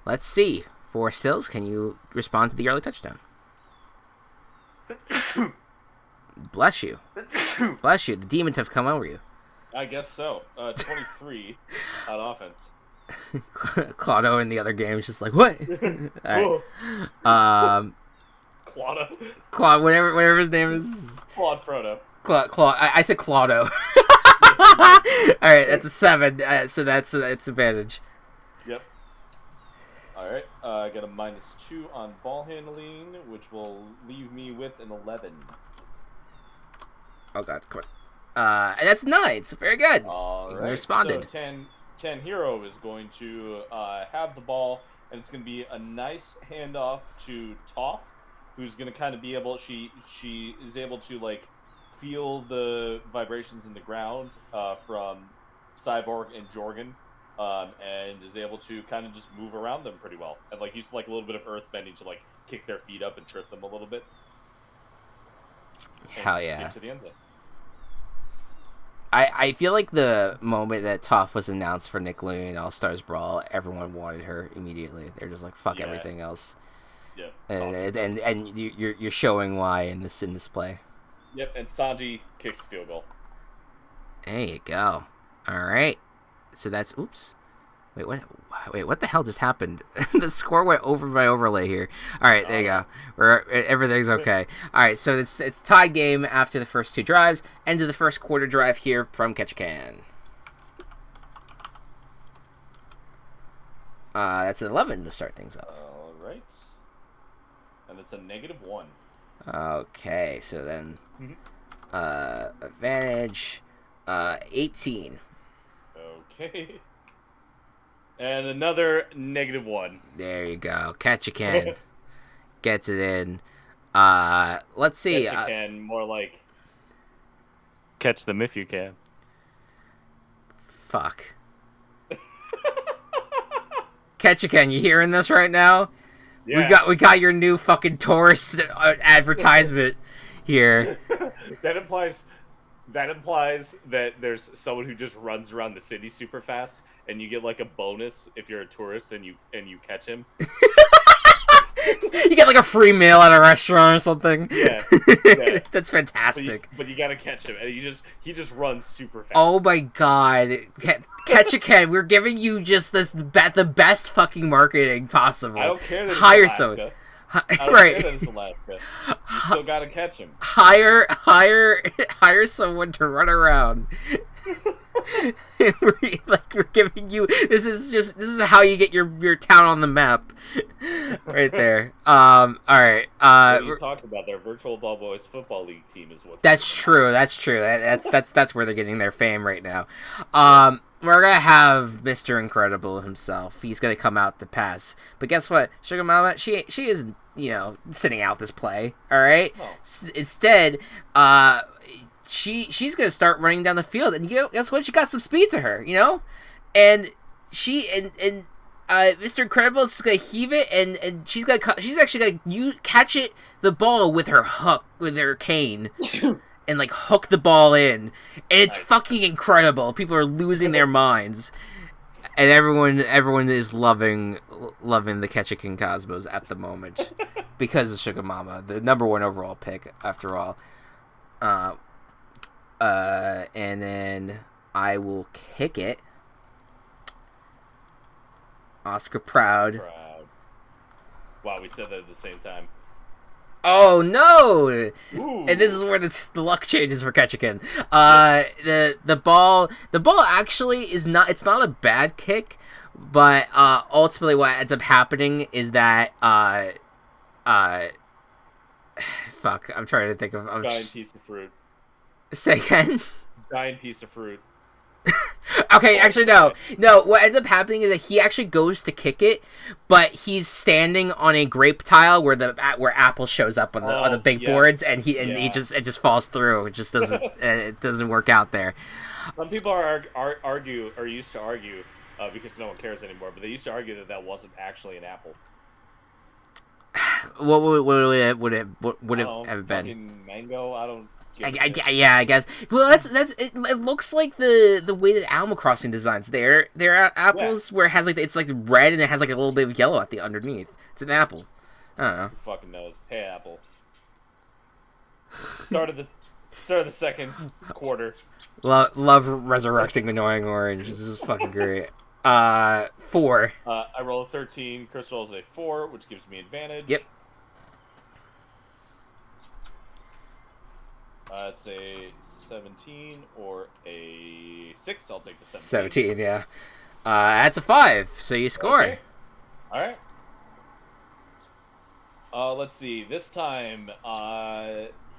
Let's see. 4 stills. Can you respond to the early touchdown? Bless you. Bless you. The demons have come over you. I guess so. 23 on offense. Claudio in the other game is just like, what? All right. Claude, whatever his name is. Claude Frodo. Claude. I said Claudio. All right, that's a 7. So that's advantage. Yep. All right. I got a -2 on ball handling, which will leave me with an 11. Oh god, come on. And that's 9. So very good. All right. Responded. So 10 Hero is going to have the ball, and it's going to be a nice handoff to Toph, who's going to kind of be able. She is able to like feel the vibrations in the ground from Cyborg and Jorgen, and is able to kind of just move around them pretty well, and like use like a little bit of earth bending to like kick their feet up and trip them a little bit. Hell yeah! Get to the end zone. I feel like the moment that Toph was announced for Nickelodeon All-Stars Brawl, everyone wanted her immediately. They're just like, fuck everything else. Yeah. And you're showing why in this play. Yep, and Sanji kicks the field goal. There you go. All right. So that's oops. Wait, what the hell just happened? The score went over my overlay here. All right, there you go. Everything's okay. All right, so it's tie game after the first 2 drives. End of the first quarter drive here from Ketchikan. That's an 11 to start things off. All right. And it's a -1. Okay, so then advantage 18. Okay. And another -1. There you go. Ketchikan gets it in. Let's see. Ketchikan, more like catch them if you can. Fuck. Ketchikan, you hearing this right now? Yeah. We got your new fucking tourist advertisement here. That implies that there's someone who just runs around the city super fast, and you get like a bonus if you're a tourist and you catch him. You get like a free meal at a restaurant or something. Yeah. That's fantastic. But you gotta catch him, and he just runs super fast. Oh my god, Ketchikan, we're giving you just the best fucking marketing possible. I don't care that it's Hire Alaska. someone. I don't Right. care that it's Alaska. You still gotta catch him. Hire someone to run around. we're giving you this is how you get your town on the map, right there. All right. What are you talking about? Their virtual ball boys football league team is what. That's true. That's where they're getting their fame right now. We're gonna have Mr. Incredible himself. He's gonna come out to pass. But guess what? Sugar Mama, she is sitting out this play. All right. Oh. Instead, she's gonna start running down the field, and guess what? She got some speed to her, and Mr. Incredible is just gonna heave it, and she's actually gonna catch the ball with her cane. And like hook the ball in, and it's fucking incredible. People are losing their minds, and everyone is loving the Ketchikan Cosmos at the moment because of Sugar Mama, the number 1 overall pick after all. And then I will kick it. Oscar Proud. Wow, we said that at the same time. Oh no! Ooh. And this is where the luck changes for Ketchikan. The ball actually is not. It's not a bad kick, but ultimately what ends up happening is that fuck. I'm trying to think of. Giant piece of fruit. Say again. Giant piece of fruit. Okay, actually no. What ends up happening is that he actually goes to kick it, but he's standing on a grape tile where Apple shows up on the big boards, and it just falls through. It just doesn't it doesn't work out there. Some people used to argue because no one cares anymore, but they used to argue that wasn't actually an apple. What would it have been? Fucking mango. I don't. Yeah, I guess. Well, that's it. It looks like the way that Animal Crossing designs their apples, where it has like it's like red and it has like a little bit of yellow at the underneath. It's an apple. I don't know. Who fucking knows? Hey, Apple. Start of the second quarter. Love resurrecting annoying orange. This is fucking great. 4. I roll a 13. Chris rolls a 4, which gives me advantage. Yep. It's a 17 or a 6. I'll take the 17, yeah. That's a 5, so you score. Okay. All right. Let's see. This time,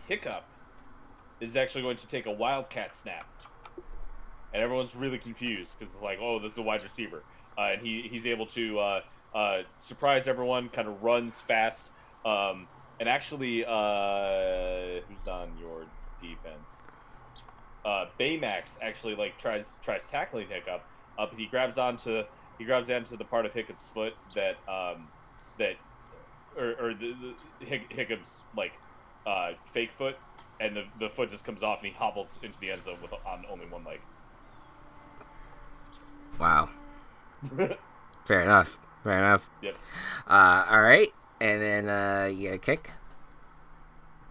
Hiccup is actually going to take a wildcat snap. And everyone's really confused because it's like, oh, this is a wide receiver. And he's able to surprise everyone, kind of runs fast. And actually, who's on your defense? Baymax actually like tries tackling Hiccup, but he grabs onto the part of Hiccup's foot that Hiccup's like fake foot, and the foot just comes off and he hobbles into the end zone on only one leg. Wow. Fair enough. Yep. All right, and then you gotta kick.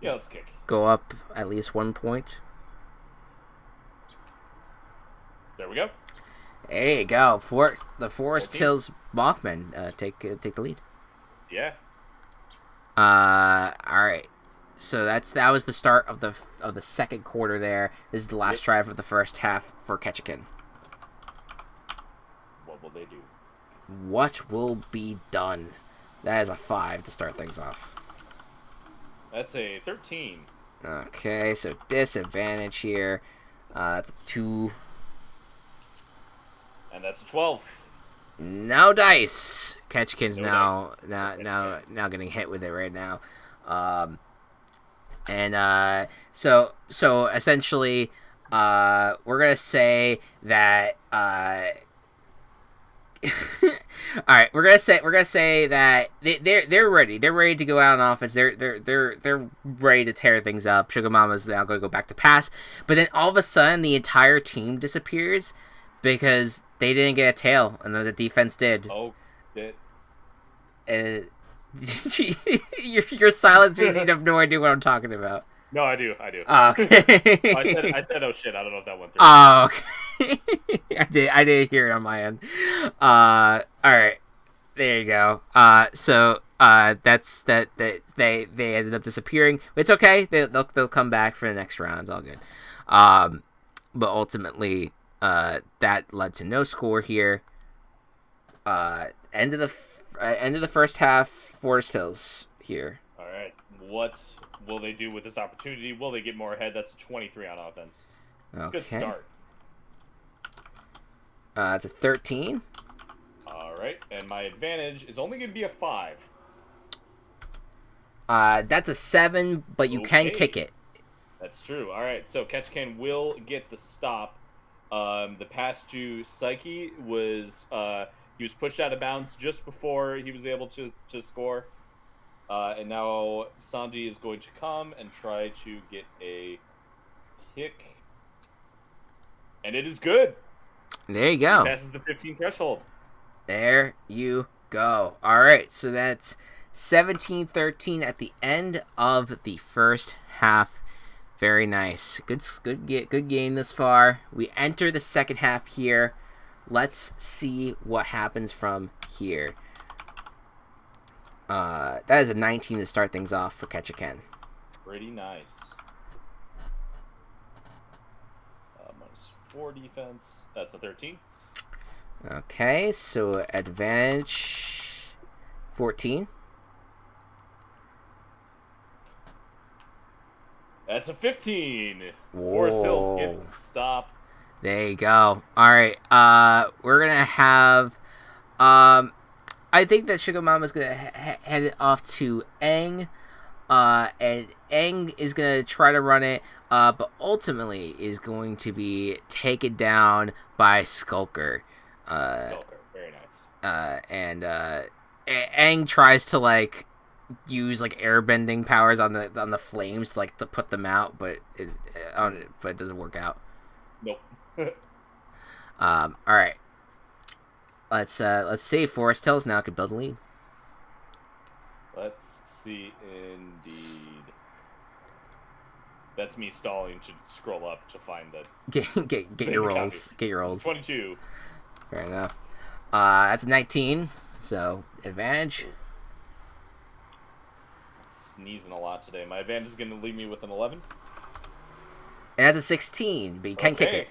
Yeah, let's kick. Go up at least 1 point. There we go. There you go. The Forest Hills Mothmen take the lead. Yeah. All right. So that was the start of the second quarter. There. This is the last drive of the first half for Ketchikan. What will they do? What will be done? That is a 5 to start things off. That's a 13. Okay, so disadvantage here. That's a 2. And that's a 12. No dice. Ketchikan's No now getting hit with it right now. So essentially, we're gonna say that. All right, we're gonna say that they're ready. They're ready to go out on offense. They're ready to tear things up. Sugar Mama's now going to go back to pass, but then all of a sudden the entire team disappears because they didn't get a tail, and then the defense did. Oh, shit. Your silence means you have no idea what I'm talking about. No, I do. Oh, okay. I said, oh shit. I don't know if that went through. Oh, okay. I did hear it on my end. All right. There you go. So that's that. They ended up disappearing. It's okay. They'll come back for the next round. It's all good. But ultimately, that led to no score here. End of the first half. Forest Hills here. All right. What will they do with this opportunity? Will they get more ahead? That's a 23 on offense. Okay. Good start. It's a 13. All right, and my advantage is only going to be a 5. That's a 7, but you can kick it. That's true. All right, so Ketchikan will get the stop. The pass to Psyche was he was pushed out of bounds just before he was able to score. And now Sanji is going to come and try to get a kick. And it is good. There you go. He passes the 15 threshold. There you go. All right, so that's 17-13 at the end of the first half. Very nice. Good game this far. We enter the second half here. Let's see what happens from here. That is a 19 to start things off for Ketchikan. Pretty nice. -4 defense. That's a 13. Okay, so advantage 14. That's a 15. Forest Hills gets the stop. There you go. All right. We're gonna have. I think that Sugar Mama's gonna head it off to Aang. And Aang is gonna try to run it, but ultimately is going to be taken down by Skulker. Skulker, very nice. And Aang tries to use like airbending powers on the flames like to put them out, but it doesn't work out. Nope. All right. Let's see. Forest Hills now could build a lead. Let's see. Indeed. That's me stalling to scroll up to find that. Get your rolls. Get your rolls. It's 22. Fair enough. That's 19. So advantage. Sneezing a lot today. My advantage is going to leave me with an 11. And that's a 16, but you can kick it.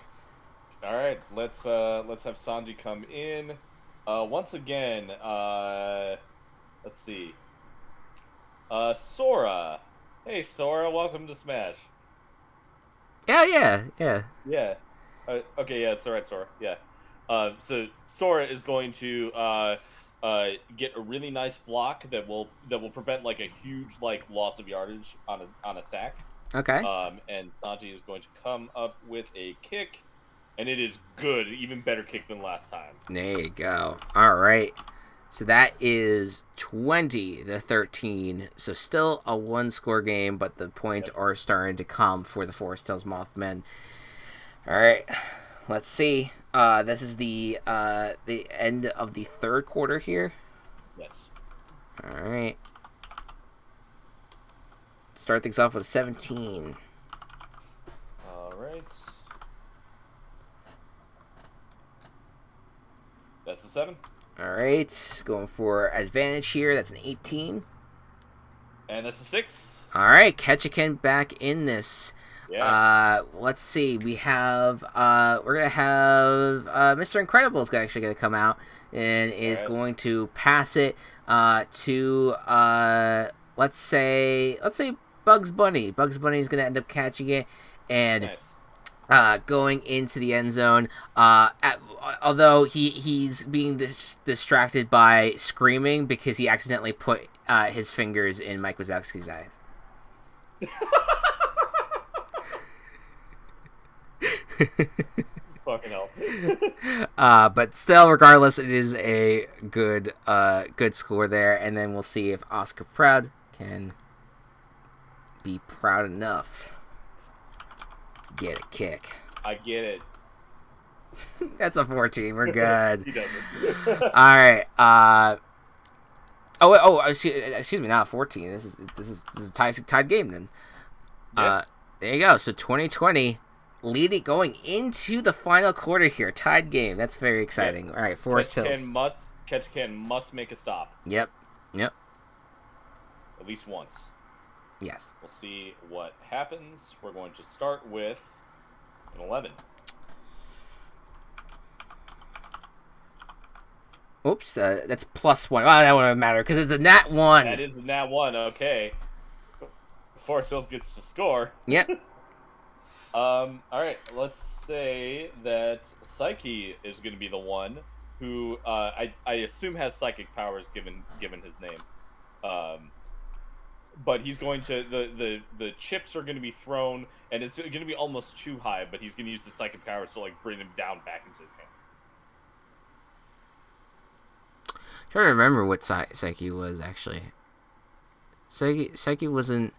All right, let's have Sanji come in. Once again, let's see. Sora. Hey, Sora, welcome to Smash. Yeah. Yeah. Okay, yeah, it's alright, Sora. Yeah. So Sora is going to get a really nice block that will prevent like a huge like loss of yardage on a sack. Okay. And Sanji is going to come up with a kick, and it is good, even better kick than last time. There you go. All right. So that is 20-13. So still a one-score game, but the points are starting to come for the Forest Hills Mothmen. All right. Let's see. This is the end of the third quarter here. Yes. All right. Start things off with 17. All right. That's a 7. All right. Going for advantage here. That's an 18. And that's a 6. All right. Ketchikan back in this. Yeah. Let's see. We have we're gonna have Mr. Incredible is actually gonna come out and is going to pass it to let's say Bugs Bunny. Bugs Bunny is gonna end up catching it and going into the end zone. Although he's being distracted by screaming because he accidentally put his fingers in Mike Wazowski's eyes. Fucking hell. But still, regardless, it is a good score there, and then we'll see if Oscar Proud can be proud enough to get a kick. I get it. That's a 14. We're good. He doesn't. All right. Excuse me, not 14. This is a tied game then. Yep. There you go. So 2020. Leading going into the final quarter here, tied game. That's very exciting. All right, Forest Hills. Ketchikan must make a stop. Yep. At least once. Yes. We'll see what happens. We're going to start with an 11. Oops, that's +1. Oh, that wouldn't matter because it's a nat 1. That is a nat 1. Okay. Forest Hills gets to score. Yep. All right. Let's say that Psyche is going to be the one who I assume has psychic powers given his name. But he's going to the chips are going to be thrown, and it's going to be almost too high. But he's going to use the psychic powers to like bring him down back into his hands. I'm trying to remember what Psyche was actually. Psyche wasn't.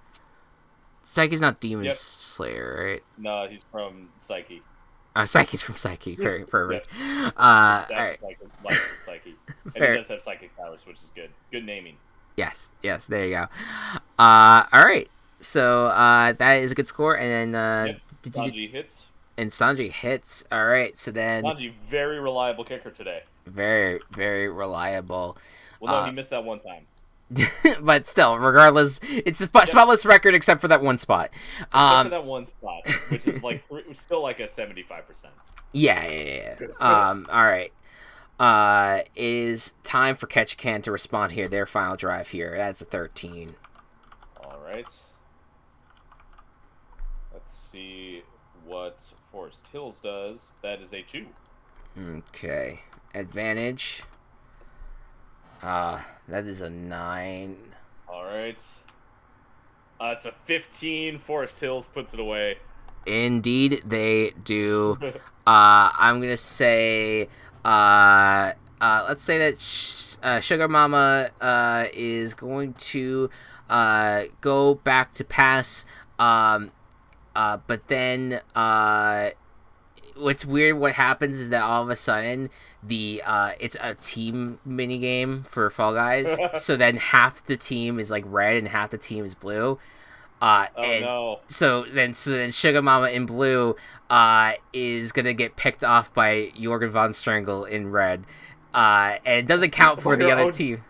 Psyche's not Demon Slayer, right? No, he's from Psyche. Psyche's from Psyche. Perfect. Yep. All right. Psyche. And he does have psychic powers, which is good. Good naming. Yes, there you go. All right. So that is a good score, and then Sanji hits. And Sanji hits. All right. So then Sanji, very reliable kicker today. Very, very reliable. Well, no, he missed that one time. But still, regardless, it's a spotless record except for that one spot. Except for that one spot, which is like still like a 75%. Yeah. All right. It is time for Ketchikan to respond here. Their final drive here. That's a 13. All right. Let's see what Forest Hills does. That is a 2. Okay. Advantage. That is a 9. All right. It's a 15. Forest Hills puts it away. Indeed, they do. I'm gonna say, let's say that Sugar Mama is going to go back to pass. But then what's weird, what happens is that all of a sudden it's a team mini game for Fall Guys. So then half the team is like red and half the team is blue. And no. So then Sugar Mama in blue is gonna get picked off by Jorgen von Strangle in red. And it doesn't count for the other team.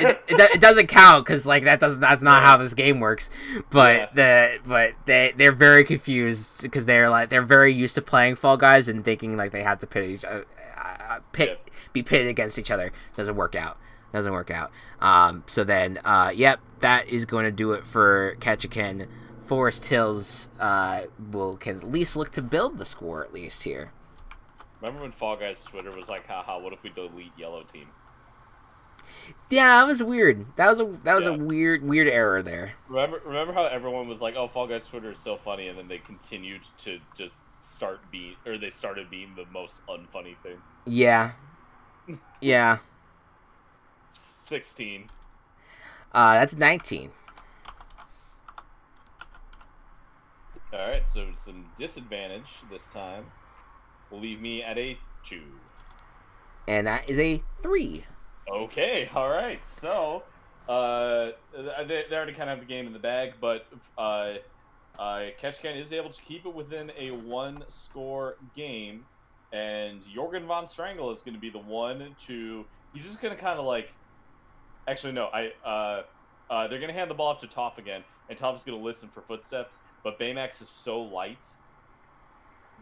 It doesn't count because like that's not how this game works. But they're very confused because they're very used to playing Fall Guys and thinking like they had to be pitted against each other. Doesn't work out. So then that is going to do it for Ketchikan. Forest Hills can at least look to build the score at least here. Remember when Fall Guys Twitter was like, haha, what if we delete yellow team? Yeah, that was weird. That was a weird error there. Remember how everyone was like, "Oh, Fall Guys Twitter is so funny," and then they continued to just started being the most unfunny thing. Yeah. 16. That's 19. All right, so some disadvantage this time will leave me at a 2. And that is a 3. Okay, all right. So, they already kind of have the game in the bag, but Ketchikan is able to keep it within a 1-score game, and Jorgen von Strangle is going to be the one to. He's just going to kind of like. Actually, no. They're going to hand the ball off to Toph again, and Toph is going to listen for footsteps. But Baymax is so light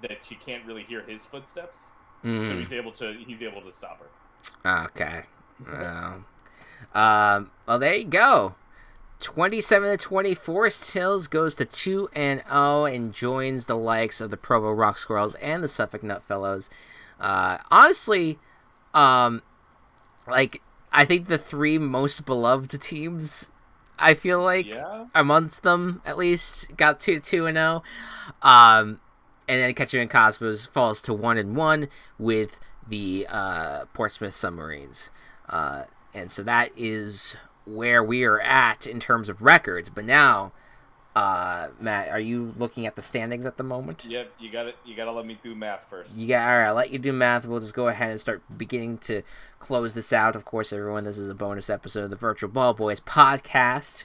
that she can't really hear his footsteps, so he's able to stop her. Okay. Well, there you go. 27-20, Forest Hills goes to 2-0 and joins the likes of the Provo Rock Squirrels and the Suffolk Nutfellows. Honestly, like I think the 3 most beloved teams, I feel like amongst them at least got 2-0. And then Ketchikan Cosmos falls to 1-1 with the Portsmouth Submarines. And so that is where we are at in terms of records. But now, Matt, are you looking at the standings at the moment? Yep, you gotta let me do math first. All right, I'll let you do math. We'll just go ahead and start beginning to close this out. Of course, everyone, this is a bonus episode of the Virtual Ball Boys podcast,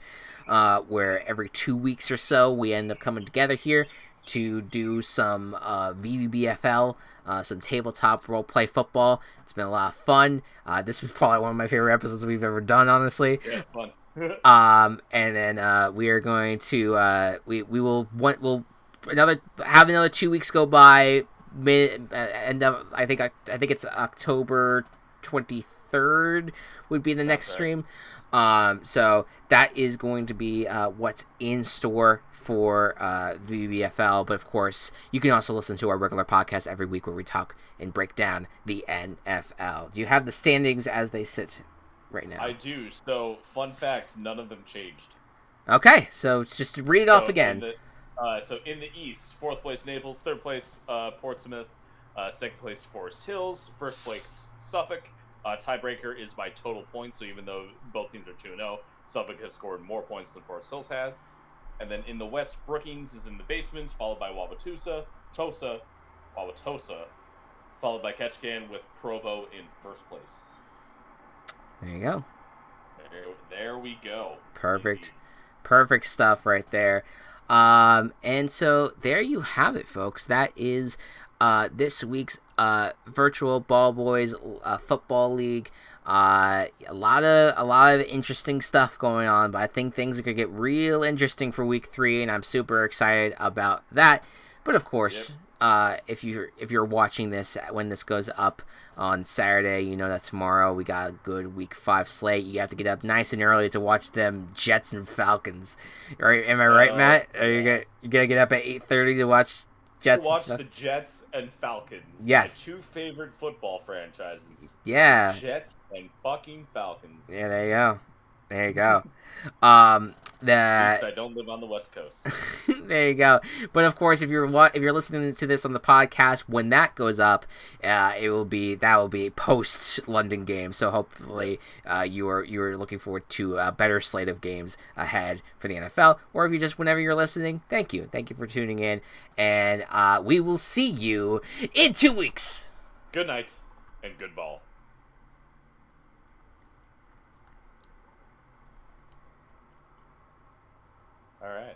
where every 2 weeks or so we end up coming together here to do some VBBFL, some tabletop role-play football. It's been a lot of fun. This was probably one of my favorite episodes we've ever done, honestly. Yeah, it's fun. And then we are going to we'll have another 2 weeks go by. I think it's October 23rd would be the next stream. So that is going to be what's in store for VBBFL, but of course you can also listen to our regular podcast every week where we talk and break down the NFL. Do you have the standings as they sit right now? I do. So, fun fact, none of them changed. Okay, so just read it off again. So in the East, 4th place Naples, 3rd place Portsmouth, 2nd place Forest Hills, 1st place Suffolk. Tiebreaker is by total points, so even though both teams are 2-0, Suffolk has scored more points than Forest Hills has. And then in the West, Brookings is in the basement, followed by Wauwatosa, followed by Ketchikan with Provo in 1st place. There you go. There we go. Perfect stuff right there. And so there you have it, folks. That is this week's Virtual Ball Boys Football League. A lot of interesting stuff going on, but I think things are gonna get real interesting for week 3, and I'm super excited about that. But of course, if you're watching this when this goes up on Saturday, you know that tomorrow we got a good week 5 slate. You have to get up nice and early to watch them Jets and Falcons. Right? Am I right, Matt? Are you gonna get up at 8:30 to watch Jets? Watch the Jets and Falcons. Yes, my 2 favorite football franchises. Yeah, Jets and fucking Falcons. Yeah, there you go. There you go. At least The I don't live on the West Coast. There you go. But of course, if you're listening to this on the podcast when that goes up, that will be a post London game. So hopefully, you are looking forward to a better slate of games ahead for the NFL. Or if you just whenever you're listening, thank you for tuning in, and we will see you in 2 weeks. Good night and good ball. All right.